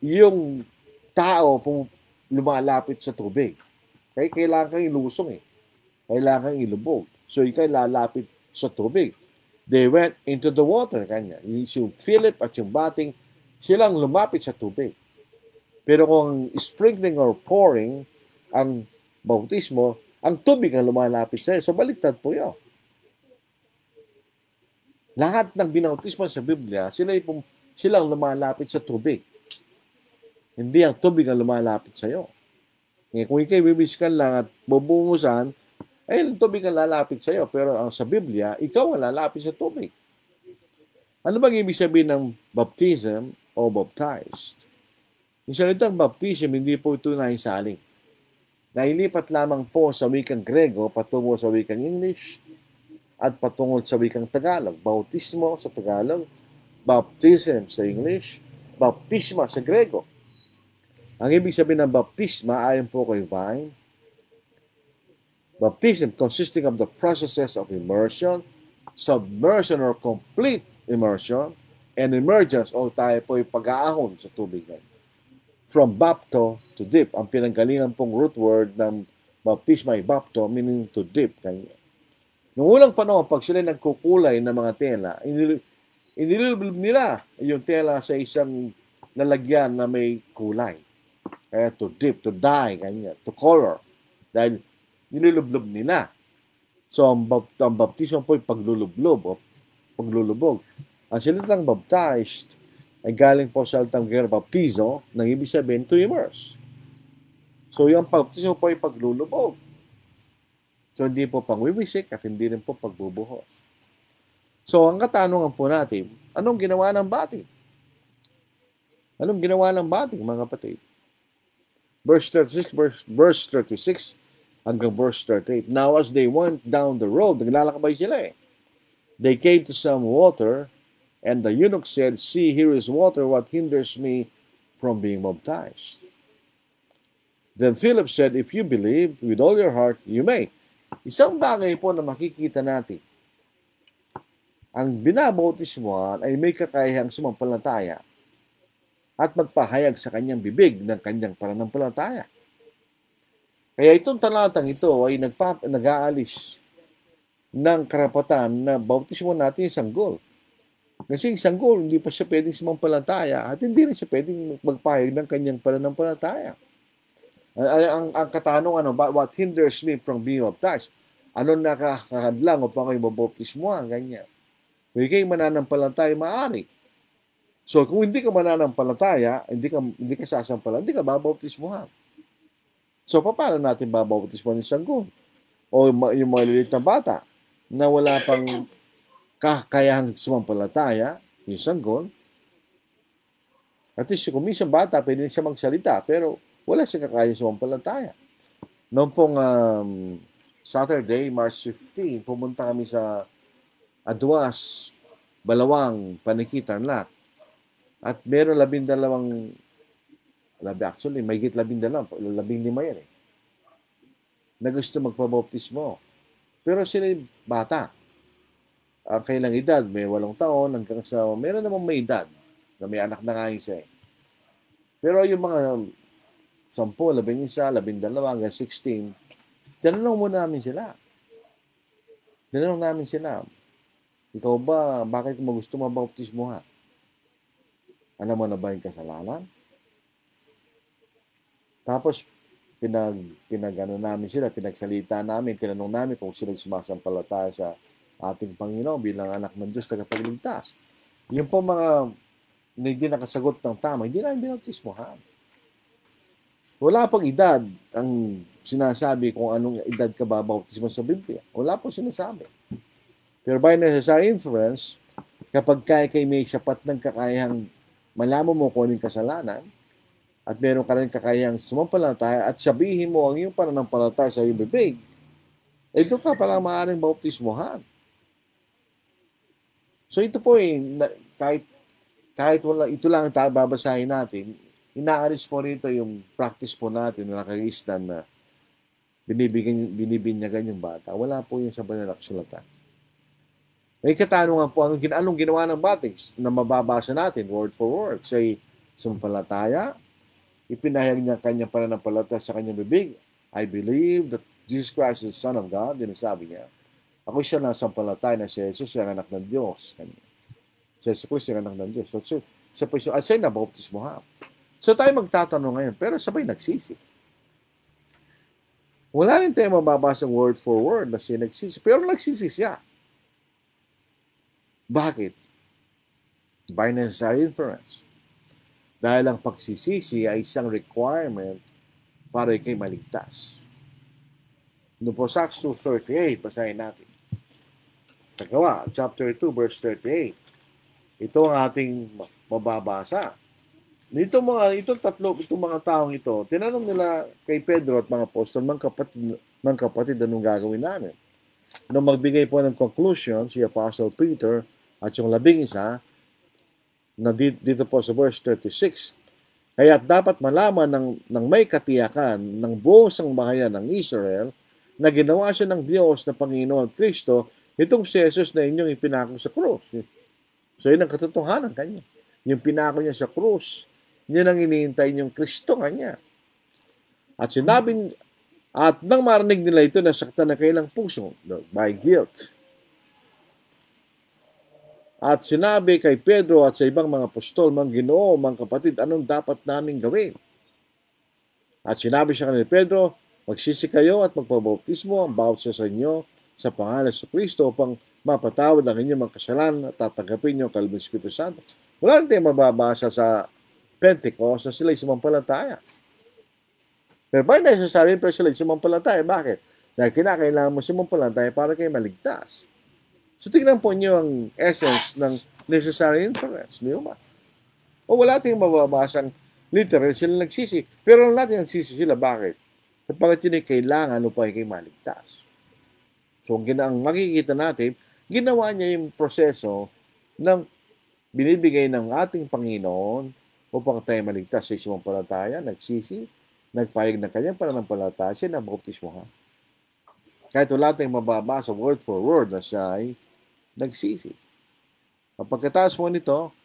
yung tao lumalapit sa tubig. Kaya kailangan kang ilusong eh. Kailangan kang ilubog. So, ikaw lalapit sa tubig. They went into the water, kanya. Yung Philip at yung Bating, silang lumapit sa tubig. Pero kung sprinkling or pouring, ang bautismo, ang tubig ang lumalapit sa iyo. So, baliktad po yun. Lahat ng binautismo sa Biblia, silang lumalapit sa tubig. Hindi ang tubig ang lumalapit sa iyo. Kung ikay bibiskan lang at bubungusan, ay ang tubig ang lalapit sa iyo. Pero sa Biblia, ikaw ang lalapit sa tubig. Ano bang ibig sabihin ng baptism o baptized? Yung salitang baptism, hindi po ito naisaling. Nailipat lamang po sa wikang Grego patungo sa wikang English at patungo sa wikang Tagalog. Bautismo sa Tagalog, baptism sa English, baptisma sa Grego. Ang ibig sabihin ng baptisma, ayon po kay Vine, baptism consisting of the processes of immersion, submersion or complete immersion, and emergence o tayo po ay pag-aahon sa tubig. From bapto to dip. Ang pinanggalingan pong root word ng baptisma ay bapto, meaning to dip. Noong unang panahon, pag sila nagkukulay ng mga tela, inilulublob nila yung tela sa isang lalagyan na may kulay. Kaya to dip, to dye, ganyan, to color. Dahil nilulublob nila. So, ang baptismo po ay paglulublob o paglulubog. Ang salitang baptized ay galing po sa salitang Grego baptizo, nang ibig sabihin to immerse. So, yung baptismo po ay paglulubog. So, hindi po pangwiwisik at hindi rin po pagbubuhos. So, ang katanungan po natin, anong ginawa ng batik? Anong ginawa ng batik, mga kapatid? Verse 36 hanggang verse 38. Now, as they went down the road, naglalakbay sila eh. They came to some water, and the eunuch said, "See, here is water. What hinders me from being baptized?" Then Philip said, "If you believe with all your heart, you may." Isang bagay po na makikita natin. Ang binabautismohan ay may kakayahang sumampalataya at magpahayag sa kanyang bibig ng kanyang pananampalataya. Kaya itong talatang ito ay nag-aalis ng karapatan na bautismo natin yung sanggol. Kasi yung sanggol, hindi pa siya pwedeng sumampalataya at hindi rin siya pwedeng magpahayag ng kanyang pananampalataya. Ang katanungan, what hinders me from being baptized? Ano nakakahadlang upang kayo mabautismohan? Ganyan. Kung kayo mananampalataya, maaari. So, kung hindi ka mananampalataya, hindi ka sasampalataya, hindi ka babautismohan. So, paano natin babautismohan yung sanggol? O yung maliliit na bata na wala pang kakayahang sumampalataya, yung sanggol. At least, kung minsan bata, pwede siya magsalita, pero wala siya kakayahang sumampalataya. Noong pong Saturday, March 15, pumunta kami sa Aduas, Balawang, Panikitan, Tarlac. At meron 12, actually, may higit 12, 15 yan eh, na gusto magpabautismo. Pero sila bata. Ang kailang edad, may 8 taon, hanggang sa, meron namang may edad, na may anak na nga isa eh. Pero yung mga 10, 11, 12, hanggang 16, tinanong muna namin sila. Ikaw ba, bakit mo gusto mabautismohan? Alam mo na ba yung kasalanan? Tapos, pinagsalita namin, tinanong namin kung sila sumasampalataya sa ating Panginoon bilang anak ng Diyos tagapagligtas. Yung po mga hindi nakasagot ng tama, hindi namin binautismohan. Wala pang edad ang sinasabi kung anong edad ka babautismo sa Biblia. Wala pong sinasabi. Pero by necessary inference, kapag kay may sapat ng kakayahang malaman mo kung anong kasalanan, at meron ka rin kakayahang sumampalataya at sabihin mo ang iyong pananampalataya sa iyong bibig, ito ka pala maaaring bautismohan. So ito po kahit wala, ito lang ang babasahin natin, inaalis po rito yung practice po natin na nakagisnan na binibinyagan yung bata. Wala po yung sa banal na kasulatan. May katanungan po, anong ginawa ng batik na mababasa natin word for word? Say, sumampalataya, ipinahayag niya kanyang pananampalataya sa kanyang bibig. I believe that Jesus Christ is the Son of God. Din sabi niya, ako siya na sampalataya na si Jesus, yung anak ng Diyos. Si Jesus Christ yung anak ng Diyos. So, siya na bautismohan. So tayo magtatanong ngayon, pero sabay nagsisi. Wala rin tayo mababasang word for word na siya nagsisi. Pero nagsisi siya. Bakit? By necessary inference. Dahil ang pagsisisi ay isang requirement para ikay maligtas. Noong po sa Acts 2:38, basahin natin. Sa Gawa, chapter 2, verse 38. Ito ang ating mababasa. Itong mga taong ito, tinanong nila kay Pedro at mga apostol, mga kapatid, anong gagawin namin? Nung magbigay po ng conclusion, si Apostle Peter at yung 11, na dito po sa verse 36, kaya dapat malaman ng may katiyakan ng buong sangbahayan ng Israel na ginawa siya ng Diyos na Panginoon Kristo, itong si Jesus na inyong ipinako sa krus. So yun ang katotohanan kanya. Yung pinako niya sa krus, yun ang iniintay niyong Kristo kanya. At nang marinig nila ito, nasaktan na kailang puso by guilt. At sinabi kay Pedro at sa ibang mga apostol, mga Ginoo, mga kapatid, anong dapat naming gawin? At sinabi siya kanila, Pedro, magsisi kayo at magpabautismo ang bawat sa inyo sa pangalan sa Kristo upang mapatawad ang inyong mga kasalanan at tatanggapin niyo ang kaloob ng Espiritu Santo. Wala rin tayong mababasa sa Pentecost na sila'y sumampalataya. Pero bakit nasasabi pa sila'y sumampalataya? Bakit? Dahil kinakailangan mo sumampalataya para kayo maligtas. So tingnan po niyo ang essence ng necessary inference. Di ba? O wala tayong mababasang literal sila nagsisi. Pero natin nagsisi sila. Bakit? Sapagkat yun ay kailangan upang kayo maligtas. So ang makikita natin, ginawa niya yung proseso ng binibigay ng ating Panginoon upang tayo maligtas sa sumampalataya, nagsisi, nagpayag ng kanyang pananampalataya, siya na bautismohan. Kahit wala tayong mababasa word for word na siya ay nagsisi. Pagkatapos mo nito,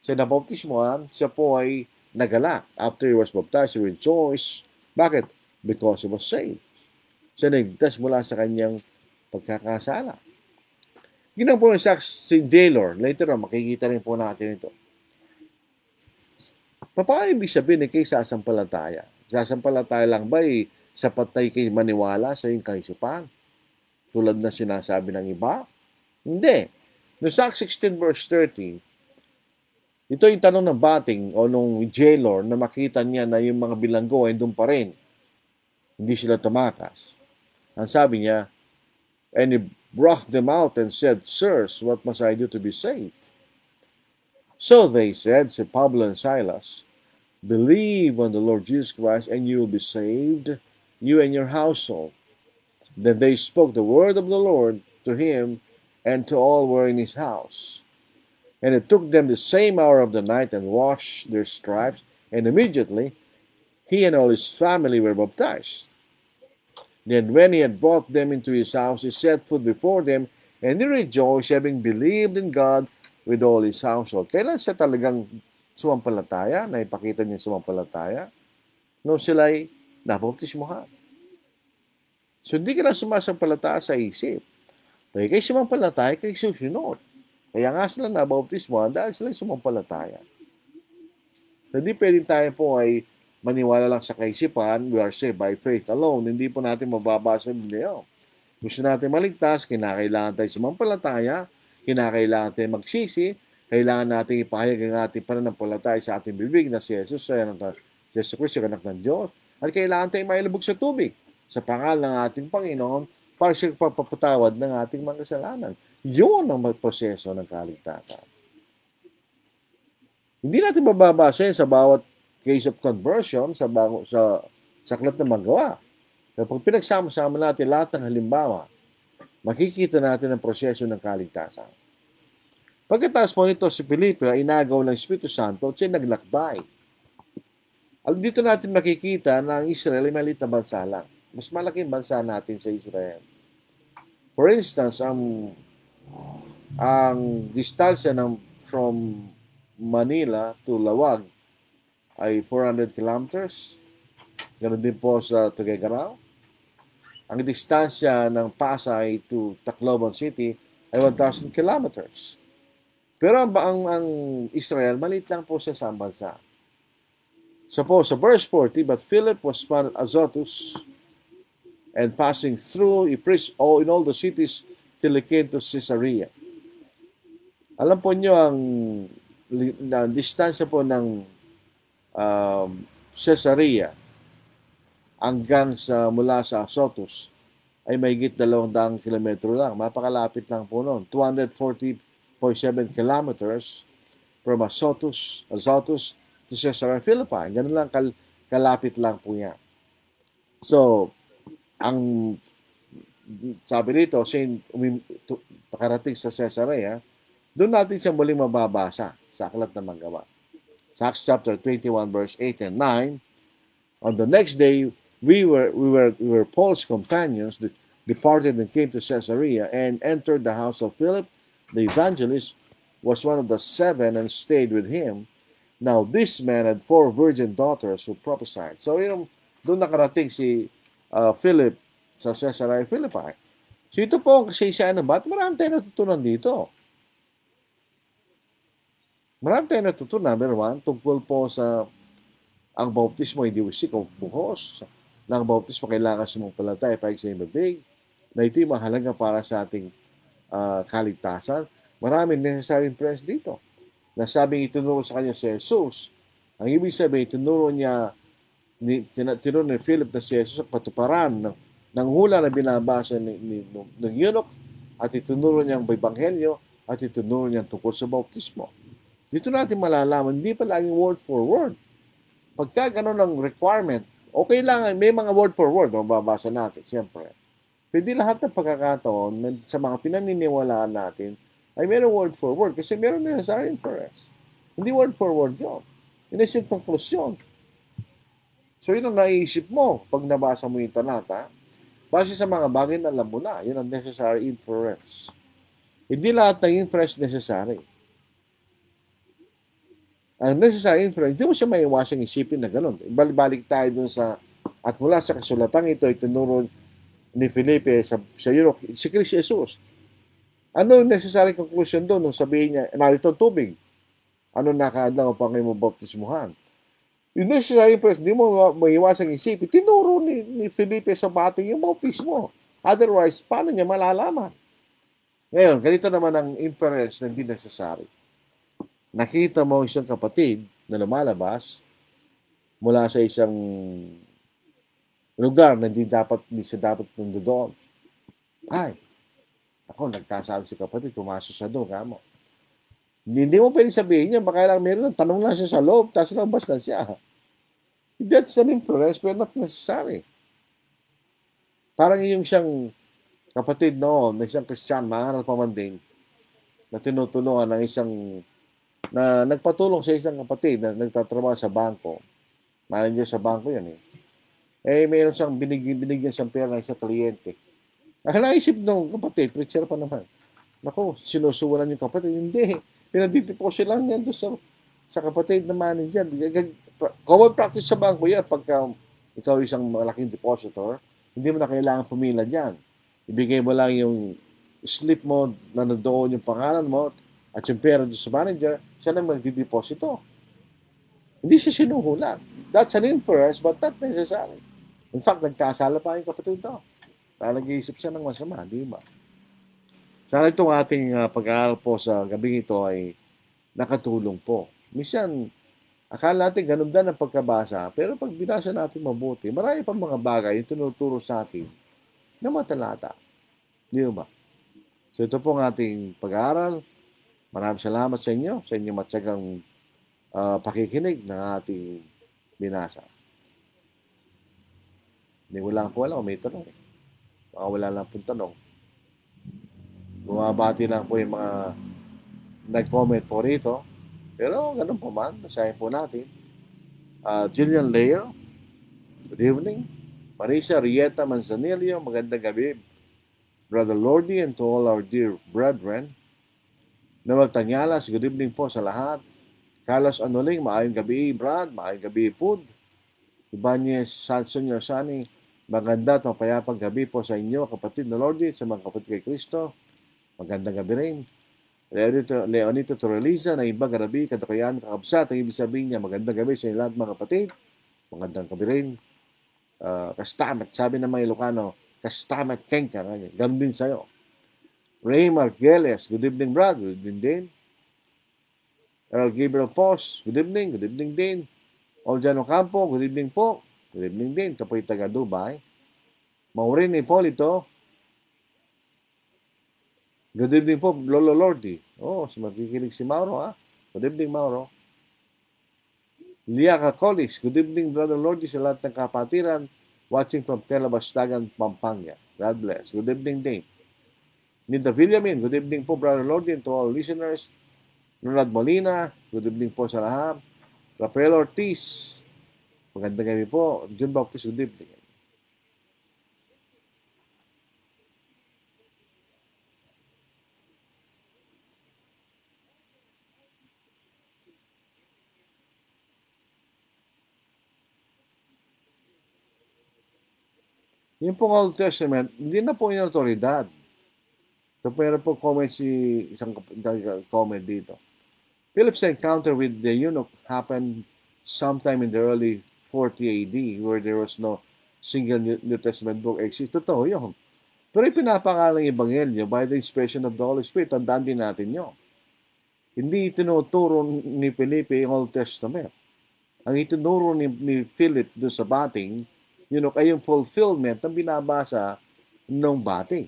siya na bautismohan, siya po ay nagalak. After he was baptized, he rejoiced. Bakit? Because he was saved. Siya nagligtas mula sa kanyang pagkakasala. Ginang po si Jailor. Later on, makikita rin po natin ito. Paano ibig sabihin na kayo sasampalataya? Sasampalataya lang ba sapat na kayo maniwala sa iyong kaisipan? Tulad na sinasabi ng iba? Hindi. No sa Acts 16 verse 30, ito yung tanong ng bating o nung jailor na makita niya na yung mga bilanggo ay doon pa rin. Hindi sila tumakas. Ang sabi niya, and he brought them out and said, Sirs, what must I do to be saved? So they said, si Pablo and Silas, believe on the Lord Jesus Christ and you will be saved, you and your household. Then they spoke the word of the Lord to him and to all who were in his house. And it took them the same hour of the night and washed their stripes, and immediately he and all his family were baptized. Then when he had brought them into his house, he set food before them, and he rejoiced, having believed in God with all his household. Kailan siya talagang sumampalataya? Naipakita niya sumampalataya? No, sila'y nabautismohan. So, hindi ka lang sumasampalataya sa isip. Kaya kayo sumampalataya, kayo susunod. Kaya nga sila nabautismohan dahil sila sumampalataya. So, hindi pwedeng tayo po ay maniwala lang sa kaisipan, we are saved by faith alone. Hindi po natin mababasa yung video. Gusto natin maligtas, kinakailangan tayo sumampalataya, kinakailangan tayo magsisi, kailangan natin ipahayag ang ating pananampalataya sa ating bibig na si Jesus, Jesus Christ, yung anak ng Diyos, at kailangan tayo mailubog sa tubig sa pangalan ng ating Panginoon para siya papatawad ng ating mga kasalanan. Yun ang proseso ng kaligtasan. Hindi natin mababasa sa bawat case of conversion sa aklat na magawa. Pero pag pinagsama-sama natin lahat ng halimbawa, makikita natin ang proseso ng kaligtasan. Pagkatapos po nito si Felipe, inagaw ng Espiritu Santo at siya naglakbay. Dito natin makikita na ang Israel ay maliit na bansa lang. Mas malaking bansa natin sa Israel. For instance, ang distansya from Manila to Lawag ay 400 kilometers. Ganon din po sa Tuguegarao. Ang distansya ng Pasay to Tacloban City ay 1,000 kilometers. Pero ang Israel, maliit lang po sa isang bansa. So po, sa verse 40, but Philip was found at Azotus, And passing through, he preached in all the cities till he came to Caesarea. Alam po nyo ang distansya po ng Caesarea hanggang mula sa Azotus ay mahigit 200 kilometro lang. Mapakalapit lang po noon. 240.7 kilometers from Azotus to Caesarea Philippi. Ganun lang kalapit lang po yan. So, ang sabi dito, pakarating sa Caesarea, doon natin siya muling mababasa sa Aklat ng Manggawa. Sa Acts chapter 21 verse 8 and 9, on the next day, we were Paul's companions, departed and came to Caesarea and entered the house of Philip, the evangelist, was one of the 7 and stayed with him. Now this man had 4 virgin daughters who prophesied. So doon nakarating si Philip sa Caesarea Philippi. So ito po ang kasaysayan ng bat. Marami tayong natutunan dito. Marami tayong natutunan. Number 1, tungkol po sa ang bautismo hindi usik o buhos. Na ang bautismo kailangan sumumpalatay para sa ibig. Na ito'y mahalaga para sa ating kaligtasan. Maraming necessary prayers dito. Nasabing itunuro sa kanya si Jesus. Ang ibig sabihin, tinuro ni Philip na si Jesus ang patuparan ng hula na binabasa ng eunuch at itunuro niya ang Ebanghelyo at itunuro niya tungkol sa bautismo. Dito natin malalaman, hindi pa laging word for word. Pagka gano'n ang requirement, okay lang, may mga word for word, mababasa natin, siyempre. Pwede lahat ng pagkakataon sa mga pinaniniwalaan natin ay meron word for word kasi meron necessary inference. Hindi word for word yun. Yun is yung konklusyon. So yun ang naiisip mo pag nabasa mo yung talata, base sa mga bagay na alam mo na, yun ang necessary inference. Hindi lahat ng inference necessary. Ang necessary inference, hindi mo siya maiwasang isipin na gano'n. Balik tayo dun at mula sa kasulatang ito, itinuro ni Felipe sa eunuch, si Kristo Jesus. Ano yung necessary conclusion doon nung sabihin niya, narito tubig. Ano nakaadlang upang kayo mabaptismuhan? Yung necessary inference, hindi mo maiwasang isipin. Tinuro ni Felipe sa bati yung bautismo. Otherwise, paano niya malalaman? Ngayon, ganito naman ang inference na hindi necessary. Nakita mo isang kapatid na lumalabas mula sa isang lugar na hindi siya dapat nandoon. Ay, ako, nagkasala si kapatid, pumasok sa doon, kamo. Hindi mo pwede sabihin niya, baka lang meron, tanong lang siya sa loob, tapos labas na siya. That's an inference, but not necessary. Parang yung siyang kapatid noon, na isang Christian, mahangal pa man din, na tinutulungan ng isang na nagpatulong sa isang kapatid na nagtatrabaho sa bangko. Manager sa bangko yan eh. Mayroon siyang binigyan siyang pera ng isang kliyente. Ang naisip ng kapatid, preacher pa naman. Naku, sinusuwalan yung kapatid. Hindi. Pinaditipo siya lang yan doon sa kapatid na manager. Common practice sa bangko yan. Pagka ikaw isang malaking depositor, hindi mo na kailangan pumila dyan. Ibigay mo lang yung slip mo na nandoon yung pangalan mo at yung pera doon sa manager, siya na magdideposito. Hindi siya sinuhulan. That's an inference, but not necessary. In fact, nagkasala pa yung kapatid ito. Nag-iisip siya ng masama, di ba? Sana itong ating pag-aaral po sa gabing ito ay nakatulong po. Minsan, akala natin ganun din ang pagkabasa, pero pag binasa natin mabuti, marami pang mga bagay yung tinuturo sa atin na matalata. Di ba? So ito po ang ating pag-aaral. Maraming salamat sa inyong matyagang pakikinig ng ating binasa. Hindi ko lang po alam kung may tanong. Baka wala lang pong tanong. Bumabati lang po yung mga nag-comment po rito. Pero ganun po man, basahin po natin. Jillian Lair, good evening. Marisa Rieta Manzanillo, magandang gabi. Brother Lordy and to all our dear brethren. Noel Tanyalas, good evening po sa lahat. Carlos Anoling, maayong gabi, Brad. Maayong gabi, Pud. Ibanez Salson Yorsani, maganda at mapayapang gabi po sa inyo, kapatid na Lordy, sa mga kapatid kay Kristo. Magandang gabi rin. Leonito Torreliza, na iba gabi, kadakayan, kakabsat. Ang ibig sabihin niya, magandang gabi sa inyo lahat mga kapatid. Magandang gabi rin. Kastamat, sabi ng mga Ilocano, Kastamat Kenka. Ganun din sa'yo. Ray Marqueles, good evening, brother. Good evening din. Earl Gabriel Pos, good evening din. Oljan Ocampo, good evening po. Good evening din. Ito po yung taga Dubai. Maureen Hipolito, good evening po, Lolo Lordy. Makikinig si Mauro, ha? Good evening, Mauro. Liaka Colis, good evening, Brother Lordy, sa lahat ng kapatiran, watching from Telabastagan, Pampanga. God bless. Good evening din. Nita Villamin, good evening po, Brother Lordy, and to all listeners. Ronald Molina, good evening po sa lahat. Rafael Ortiz, magandang gabi po. John Baptist, good evening. Yung pong Old Testament, hindi na po yung autoridad. So, meron po comment isang comment dito. Philip's encounter with the eunuch happened sometime in the early 40 AD where there was no single New Testament book exist. Totoo yun. Pero ipinapangalang Ebanghelyo by the inspiration of the Holy Spirit. Tandaan din natin yun. Hindi itinuturo ni Felipe yung Old Testament. Ang itinuro ni Philip doon sa bating, ay yung fulfillment ng binabasa ng bating.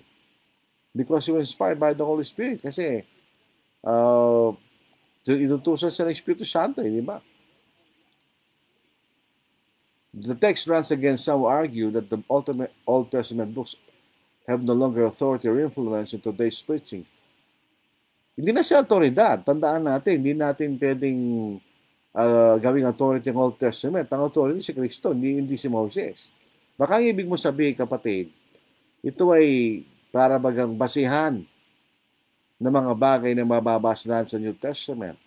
Because he was inspired by the Holy Spirit. Kasi, inutusan siya ng Espiritu Santo, di ba? The text runs against some who argue that the ultimate Old Testament books have no longer authority or influence in today's preaching. Hindi na siya autoridad. Tandaan natin, hindi natin pwedeng gawing authority ng Old Testament. Ang authority si Kristo, hindi si Moses. Baka ang ibig mo sabihin, kapatid, ito ay para bagang basihan ng mga bagay na mababasa natin sa New Testament.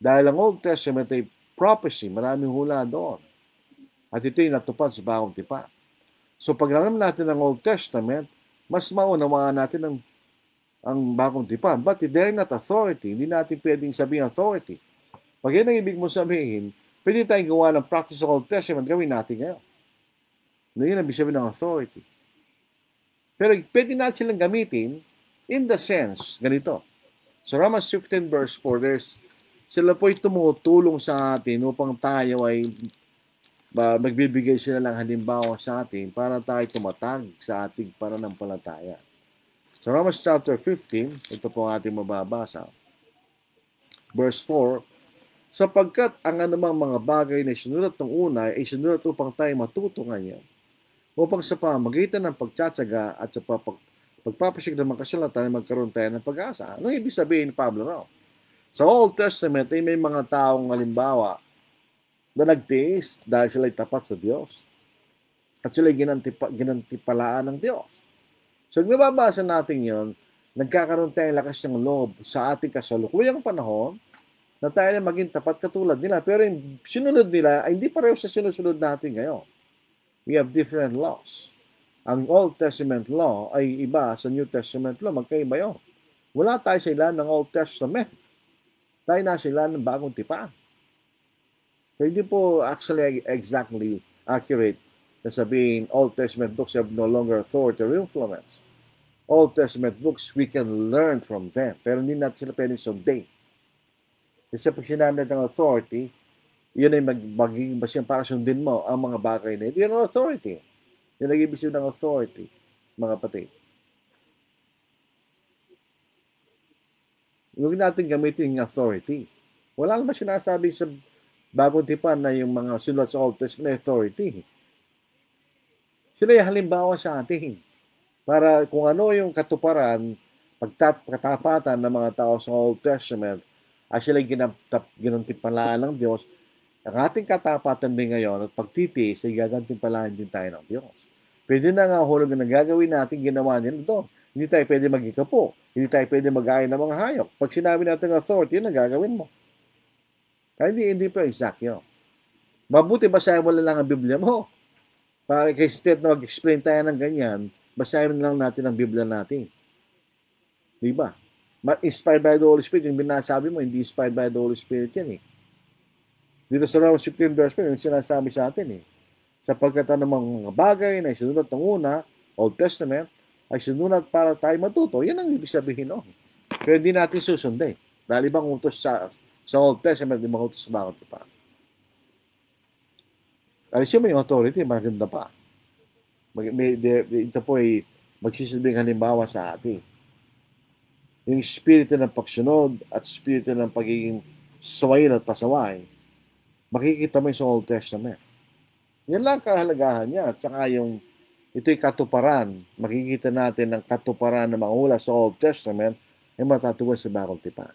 Dahil ang Old Testament ay prophecy, maraming hula doon. At ito ay natupad sa Bagong Tipan. So pag alam natin ang Old Testament, mas maunawaan natin ang Bagong Tipan. But they're not authority. Hindi natin pwedeng sabihin authority. Pag yan ang ibig mo sabihin, pwede tayong gawa ng practice of Old Testament, gawin natin ngayon. Yun ang ibig sabihin ng authority. Pero pwede natin silang gamitin in the sense, ganito. So Romans 15 verse 4, sila po'y tumutulong sa atin upang tayo ay magbibigay sila ng halimbawa sa atin para tayo tumatag sa ating pananampalataya. So Romans chapter 15, ito po ang ating mababasa. Verse 4, sapagkat ang anumang mga bagay na sinulat ng una ay sinulat upang tayo matuto ngayon, upang sa pamamagitan ng pagtsatsaga at sa pagpapasig ng mga kasulatan ay magkaroon tayo ng pag-asa. Ano ibig sabihin ni Pablo raw? Sa Old Testament ay may mga taong halimbawa na nagtiis dahil sila ay tapat sa Diyos. At sila ay ginantipalaan ng Diyos. So, nababasa natin yon, nagkakaroon tayong lakas ng loob sa ating kasalukuyang panahon na tayo na maging tapat katulad nila. Pero yung sinunod nila ay hindi pareho sa sinusunod natin ngayon. We have different laws. Ang Old Testament law ay iba sa New Testament law. Magkaiba yun. Wala tayo sa ilan ng Old Testament. Tayo nasa ilan ng Bagong Tipan. So, hindi po actually exactly accurate na sabihin Old Testament books have no longer authority or influence. Old Testament books, we can learn from them. Pero hindi natin sila pwedeng sundin. Kasi pag sinabi ng authority, yun ay magiging basyan para sundin mo ang mga bagay na ito. Yun ang authority. Yun ang ibig sabihin ng authority, mga kapatid. Huwag natin gamitin yung authority. Wala naman sinasabi sa Bagong Tipan na yung mga sulat sa Old Testament authority. Sila yung halimbawa sa atin. Para kung ano yung katuparan, katapatan ng mga tao sa Old Testament, ay sila ginantimpalaan ng Diyos. Ang ating katapatan din ngayon at pagtitiis ay gagantimpalaan din tayo ng Diyos. Pwede na nga hulog na gagawin natin, ginawa nila doon. Hindi tayo pwede mag-ikapo. Hindi tayo pwede mag-ayon ng mga hayop. Pag sinabi natin authority, yun ang gagawin mo. Kaya hindi pa exact yun. Mabuti basahin mo lang ang Biblia mo. Para kay instead na mag-explain tayo ng ganyan, basahin lang natin ang Biblia natin. Diba? Inspired by the Holy Spirit, yung binasabi mo, hindi inspired by the Holy Spirit yan eh. Dito sa Romans 15 verse 1, yung sinasabi sa atin eh. Sapagkat ang mga bagay na isinunod ng una Old Testament, ay sinulat para tayo matuto. Yan ang ibig sabihin noon. Pero hindi natin susundin. Dahil ibang utos sa Old Testament, ibang utos sa Bagong Tipan. Alisin mo yung authority, maganda pa. Ito po ay magsisilbing halimbawa sa atin. Yung spirito ng pagsunod at spirito ng pagiging sawayin at pasaway, makikita mo sa Old Testament. Yan lang kahalagahan niya. At saka ito'y katuparan. Makikita natin ang katuparan ng mga ulat sa Old Testament ay matatugon sa Bagong Tipan.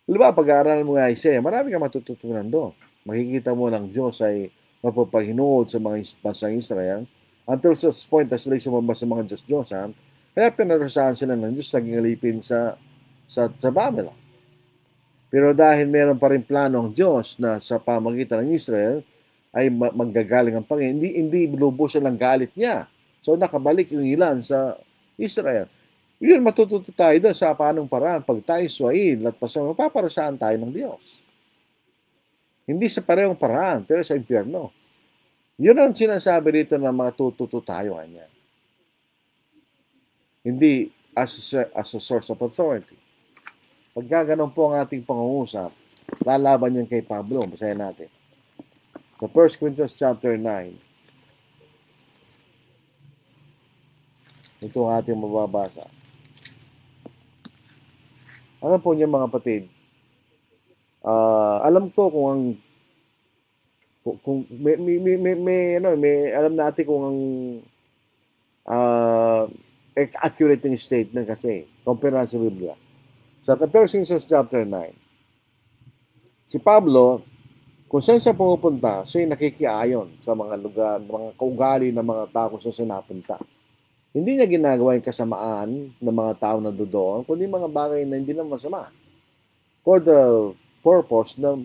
Diba, pag-aaralan mo nga Isaiah, marami kang matututunan doon. Makikita mo ng Diyos ay mapapahinood sa mga bansang Israel until sa point na sila sumamba sa mga Diyos-Diyosan, kaya pinarusahan sila ng Diyos naging alipin sa Babylon. Pero dahil meron pa rin plano ang Diyos na sa pamagitan ng Israel ay manggagaling ang Panginoon, hindi lubos siya ng galit niya. So nakabalik yung ilan sa Israel. Yun, matututo tayo doon sa paanong paraan. Pag tayo suwain at pasama, mapaparusahan tayo ng Diyos. Hindi sa parehong paraan, pero sa impyerno. Yun ang sinasabi dito na matututo tayo kanya. Hindi as a source of authority. Pagka ganun po ang ating pangungusap, lalaban yan kay Pablo. Basahin natin. Sa 1 Corinthians chapter 9. Ito ang ating mababasa. Ano po niya mga kapatid? Alam ko kung alam natin kung ang accurate yung statement kasi compare sa Biblia. Sa 1 Corinthians chapter 9, si Pablo, kung saan siya pumupunta, siya nakikiayon sa mga lugar, mga kaugali ng mga tao kung saan siya napunta. Hindi niya ginagawa yung kasamaan ng mga tao na doon, kundi mga bagay na hindi naman masama. For the purpose na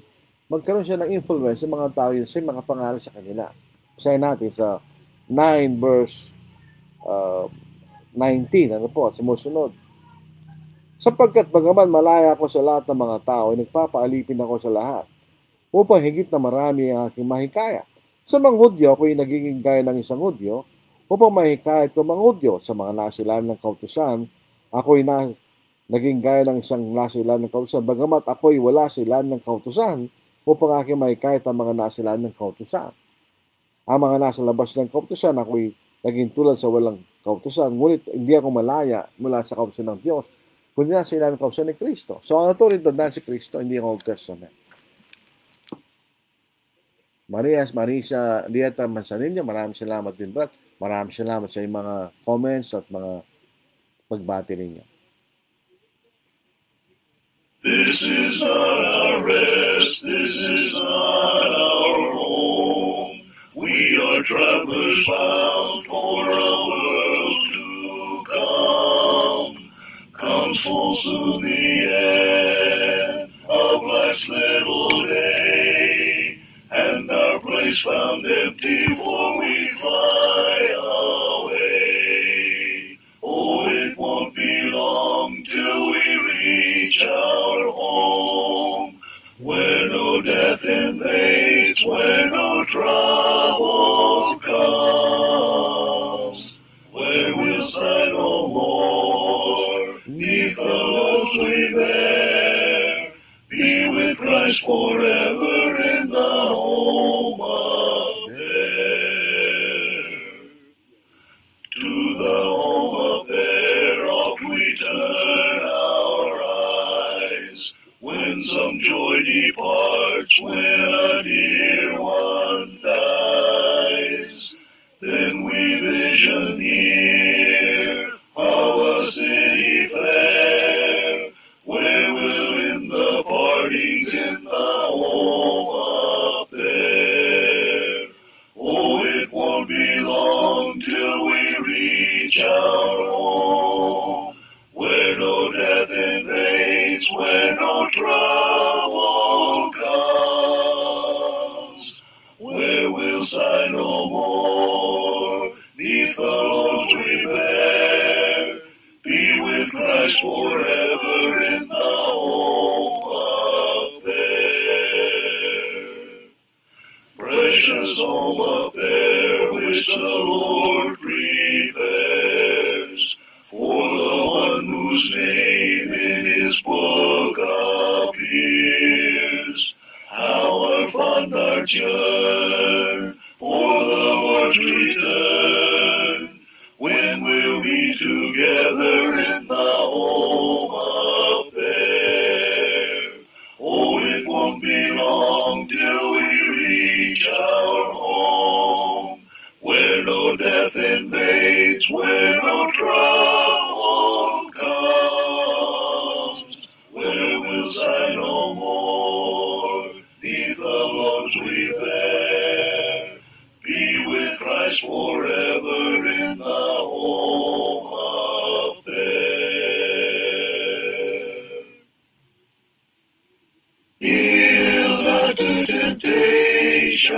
magkaroon siya ng influence sa mga tao yun sa mga pangalan sa kanila. Basahin natin sa 9 verse 19. Ano po? Sumusunod. Sapagkat bagaman malaya ako sa lahat ng mga tao, ay nagpapaalipin ako sa lahat upang higit na marami ang aking mahikaya. Sa mga Hudyo, ako'y nagiging gaya ng isang Hudyo upang mahikayat ko mga Hudyo. Sa mga nasilan ng kautusan, ako'y naging gaya ng isang nasilan ng kautusan. Bagamat ako'y wala silan ng kautusan upang aking mahikayat ang mga nasilan ng kautusan. Ang mga nasa labas ng kautusan, ako'y naging tulad sa walang kautusan. Ngunit hindi ako malaya mula sa kautusan ng Diyos, kundi nasa ilan ng kautusan ni Kristo. So ang natuloy doon na si Kristo, hindi ang Old Testament. Marisa Lieta Manzanilla, maraming salamat din, Brad. Maraming salamat sa mga comments at mga pagbati ninyo. This is not our rest, this is not our home. We are travelers bound for a world to come. Comes full soon the end of life's little day, and our place found empty before we fly away. Oh, it won't be long till we reach our home, where no death invades, where no trouble comes, where we'll sigh no more, neath the loads we bear, be with Christ forever in the home up there. To the home up there oft we turn our eyes, when some joy departs, when a dear one dies. Then we vision here of a city fair, where we'll in the partings in the home up there. Oh, it won't be long till we reach our home, where no death invades, where no trouble comes, where we'll sigh no more, neath the loads we bear, be with Christ forever in the home up there. precious home up there which the Lord prepares for the one whose name in his book appears. How our fond hearts yearn for the Lord's return. When we'll be together in the home up there. Oh, it won't be long till we reach our home, where no death invades, where no trouble comes, where we'll sigh no more, neath the loads we bear, be with Christ forever in the home up there. Yield not to temptation,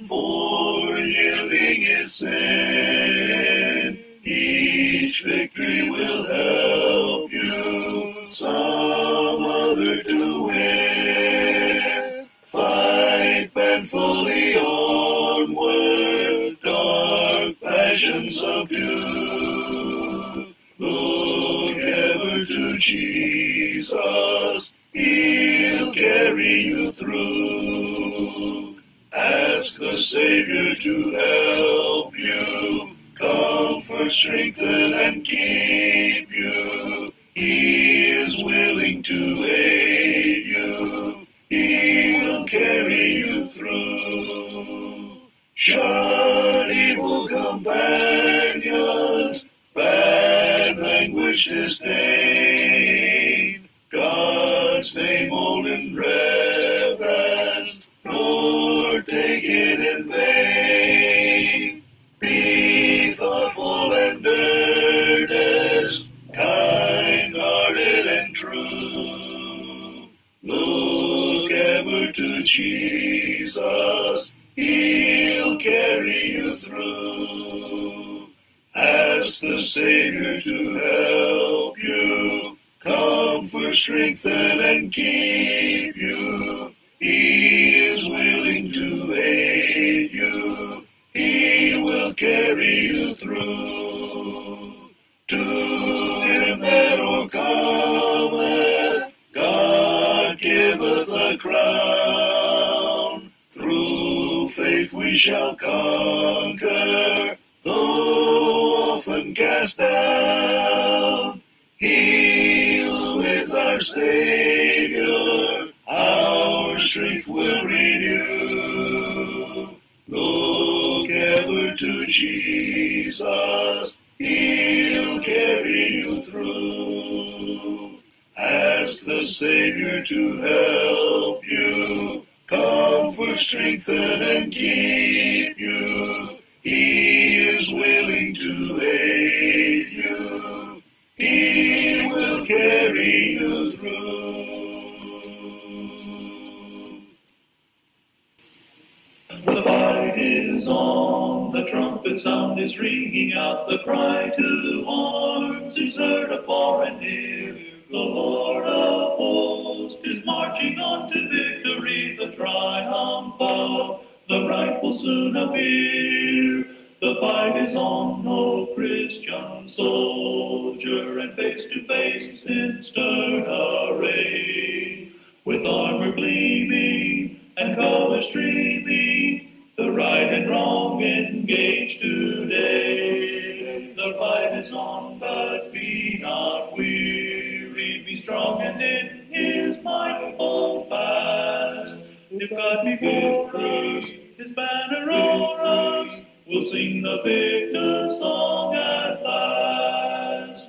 for yielding is sin. Each victory will help you some other to win. Fight manfully onward, dark passions subdue. Look ever to Jesus, He'll carry you through. Ask the Savior to help you, comfort, strengthen, and keep you. He is willing to aid you. He will carry you through. Shun evil companions, bad language, disdain. God's name hold in reverence, nor take it in vain. Be thoughtful and earnest, kind-hearted and true. Look ever to Jesus, He'll carry you through. Ask the Savior to help you, comfort, strengthen, and keep you. He is willing to aid you. He will carry you through. To him that overcometh, God giveth a crown. Through faith we shall conquer, though often cast down. He who is our Savior, our strength will renew. Look ever to Jesus, He'll carry you through. Ask the Savior to help you, comfort, strengthen, and keep you. He is willing to aid you. He will carry you through. The fight is on, the trumpet sound is ringing out, the cry to arms is heard afar and near. The Lord of hosts is marching on to victory, the triumph of the right will soon appear. The fight is on, O Christian soldier, and face to face in stern array, with armor gleaming and colors streaming, the right and wrong engaged today. The fight is on, but be not weary, be strong and in His might hold fast. If God be with us, His banner o'er us, we'll sing the victor song at last.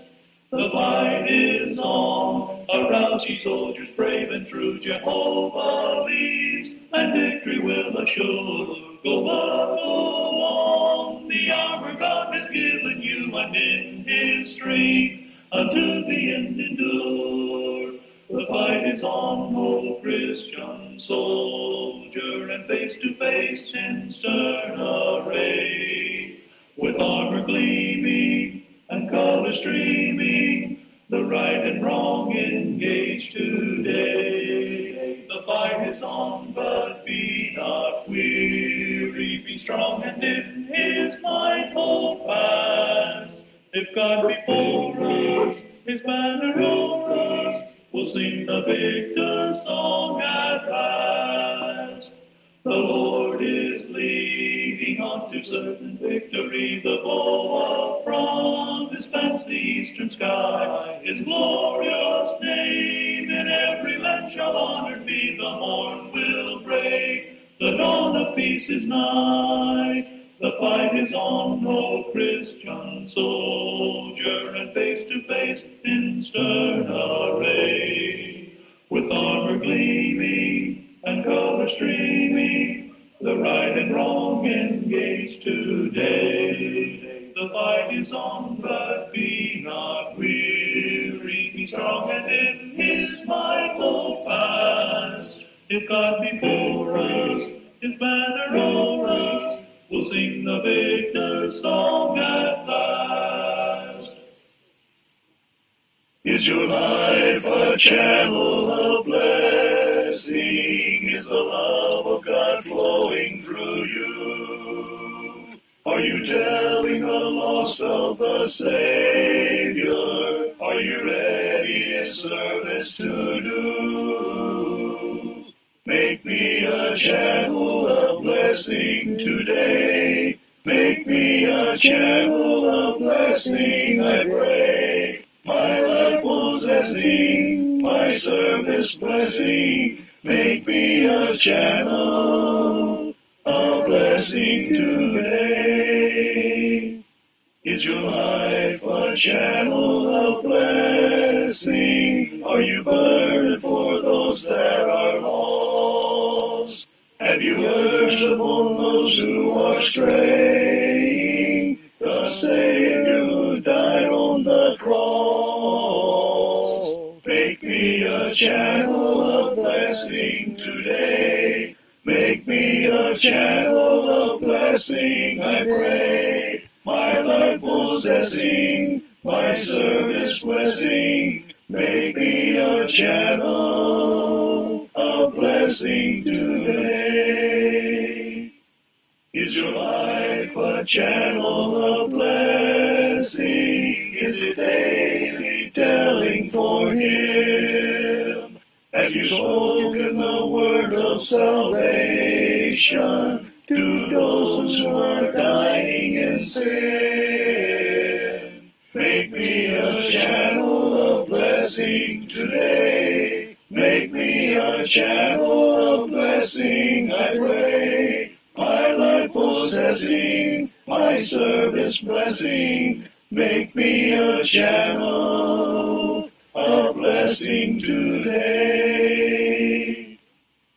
The fight is on, around ye soldiers brave and true, Jehovah leads, and victory will assure. Go up, go on, the armor God has given you, and in His strength unto the end endure. The fight is on, O Christian soldier, and face to face in stern array, with armor gleaming and colors streaming, the right and wrong engaged today. The fight is on, but be not weary. strong and in his might hold fast. If God be for us, his banner o'er us, we'll sing the victor's song at last. The Lord is leading on to certain victory. The bow of promise spans the eastern sky. His glorious name in every land shall honored be. The morn will break, the dawn of peace is nigh. The fight is on, O Christian soldier, and face to face in stern array. With armor gleaming and color streaming, the right and wrong engaged today. The fight is on, but be not weary. Be strong and in his might hold fast. If God be for us, his banner o'er us, we'll sing the victor's song at last. Is your life a channel of blessing? Is the love of God flowing through you? Are you telling the lost of the Savior? Are you ready His service to do? Make me a channel of blessing today. Make me a channel of blessing, I pray. My life possessing, my service blessing. Make me a channel of blessing today. Is your life a channel of blessing? Are you burdened for those that are lost? Have you urged upon those who are straying the Savior who died on the cross? Make me a channel of blessing today. Make me a channel of blessing, I pray. My life possessing, my service blessing. Make me a channel of blessing today. Is your life a channel of blessing? Is it daily telling for Him? Have you spoken the word of salvation to those who are dying in sin? Make me a channel of blessing today. Make me a channel of blessing, I pray. My life possessing, my service blessing. Make me a channel of blessing today.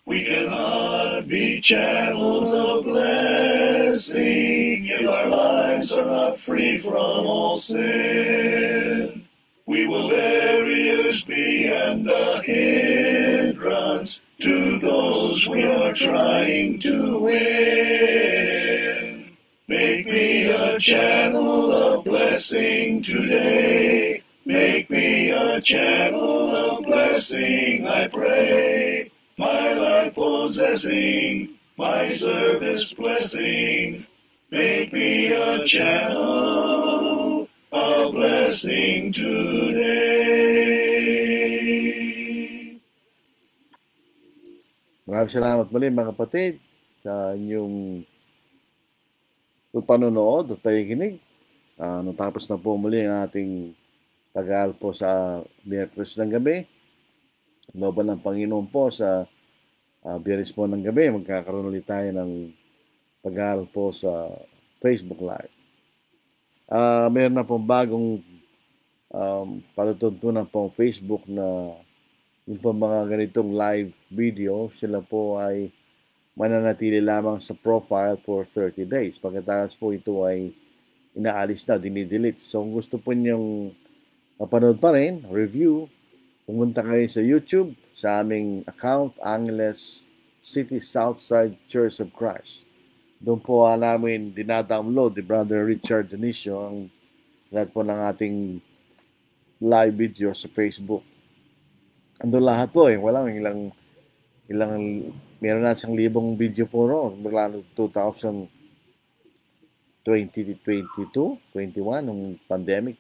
We cannot be channels of blessing if our lives are not free from all sin. We will barriers be and a hindrance to those we are trying to win. Make me a channel of blessing today. Make me a channel of blessing, I pray. My life possessing, my service blessing. Make me a channel of blessing today. Maraming salamat muli mga kapatid sa inyong panonood at pakikinig. Natapos na po muli ang ating pag-aaral po sa Miyerkules ng gabi. Looban ng Panginoon po sa Biyernes po ng gabi, magkakaroon ulit tayo ng pag-aaral po sa Facebook Live. Mayroon na pong bagong palatuntunan po Facebook na yung po mga ganitong live video, sila po ay mananatili lamang sa profile for 30 days. Pagkatapos po ito ay inaalis na, dinidelete. So kung gusto po niyong mapanood pa rin, review, pumunta kayo sa YouTube, sa aming account, Angeles City Southside Church of Christ. Doon po namin dinadownload ni Brother Richard Dionisio ang lahat po ng ating live video sa Facebook. Andun lahat po walang ilang meron na 1,000 video po noon mula 2013 2022, 21, nung pandemic.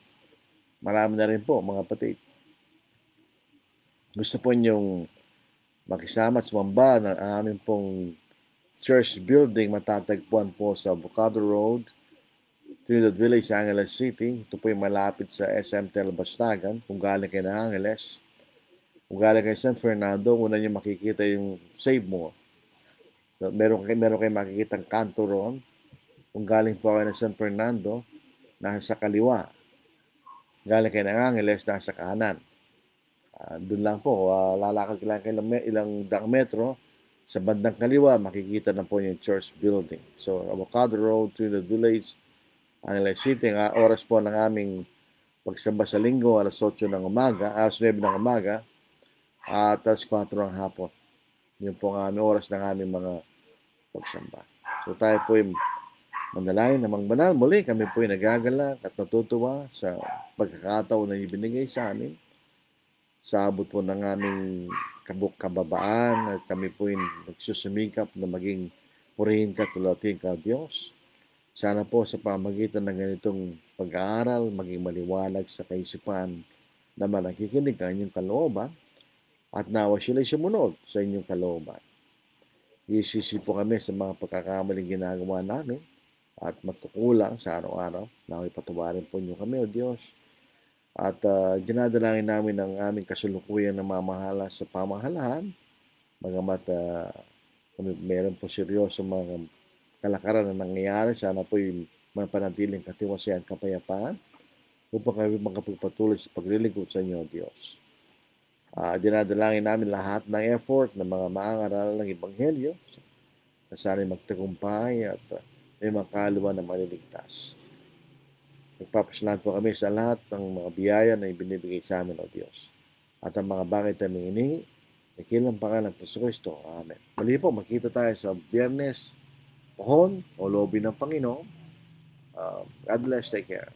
Marami na rin po, mga kapatid. Gusto po niyong makisama at sumamba ng aming pong church building, matatagpuan po sa Avocado Road, Trinidad Village, Angeles City. Ito po yung malapit sa SM Telbastagan, kung galing kayo ng Angeles. Kung galing kayo San Fernando, una niyo makikita yung Save More. So, meron kayo makikita ang kanto roon. Kung galing po kayo ng San Fernando, nasa kaliwa. Galing kayo ng Angeles, nasa kanan. Doon lang po, lalakad lang kayo ilang daang metro. Sa bandang kaliwa, makikita na po yung church building. So, Avocado Road, Trinidad Village, Angeles City. Ang oras po ng aming pagsamba sa linggo, alas 8 ng umaga, alas 9 ng umaga, at alas 4 ng hapon. Yun po ang aming oras ng aming mga pagsamba. So, tayo po yung manalangin namang banal. Muli, kami po ay nagagalak at natutuwa sa pagkakataon na ibinigay sa amin. Sa abot po ng aming kababaan at kami po ay nagsusumikap na maging purihin ka, tulatin ka, Diyos. Sana po sa pamagitan ng ganitong pag-aaral, maging maliwalag sa kaisipan na nakikinig ang inyong kalooban at nawa sila'y sumunod sa inyong kalooban. Isisi po kami sa mga pagkakamaling ginagawa namin at magkukulang sa araw-araw. Nawa'y patawarin po niyo kami, O Diyos. At dinadalangin namin ang aming kasalukuyan na mamahala sa pamahalahan. Bagamat meron po seryoso mga kalakaran na nangyayari, sana po yung mapanatiling katiwasian, kapayapaan upang kami makapagpatuloy sa paglilingkod sa inyo, Diyos. Dinadalangin namin lahat ng effort ng mga maangaral ng Ebanghelyo na sana'y magtagumpay at may makaluwa na maliligtas. Nagpapasalamat po kami sa lahat ng mga biyaya na ibinibigay sa amin, O Diyos. At ang mga bagay taming iningi, nakilang pangalan ng Kristo. Amen. Mali po, makita tayo sa Biyernes, Pohon, o Lobi ng Panginoon. God bless, take care.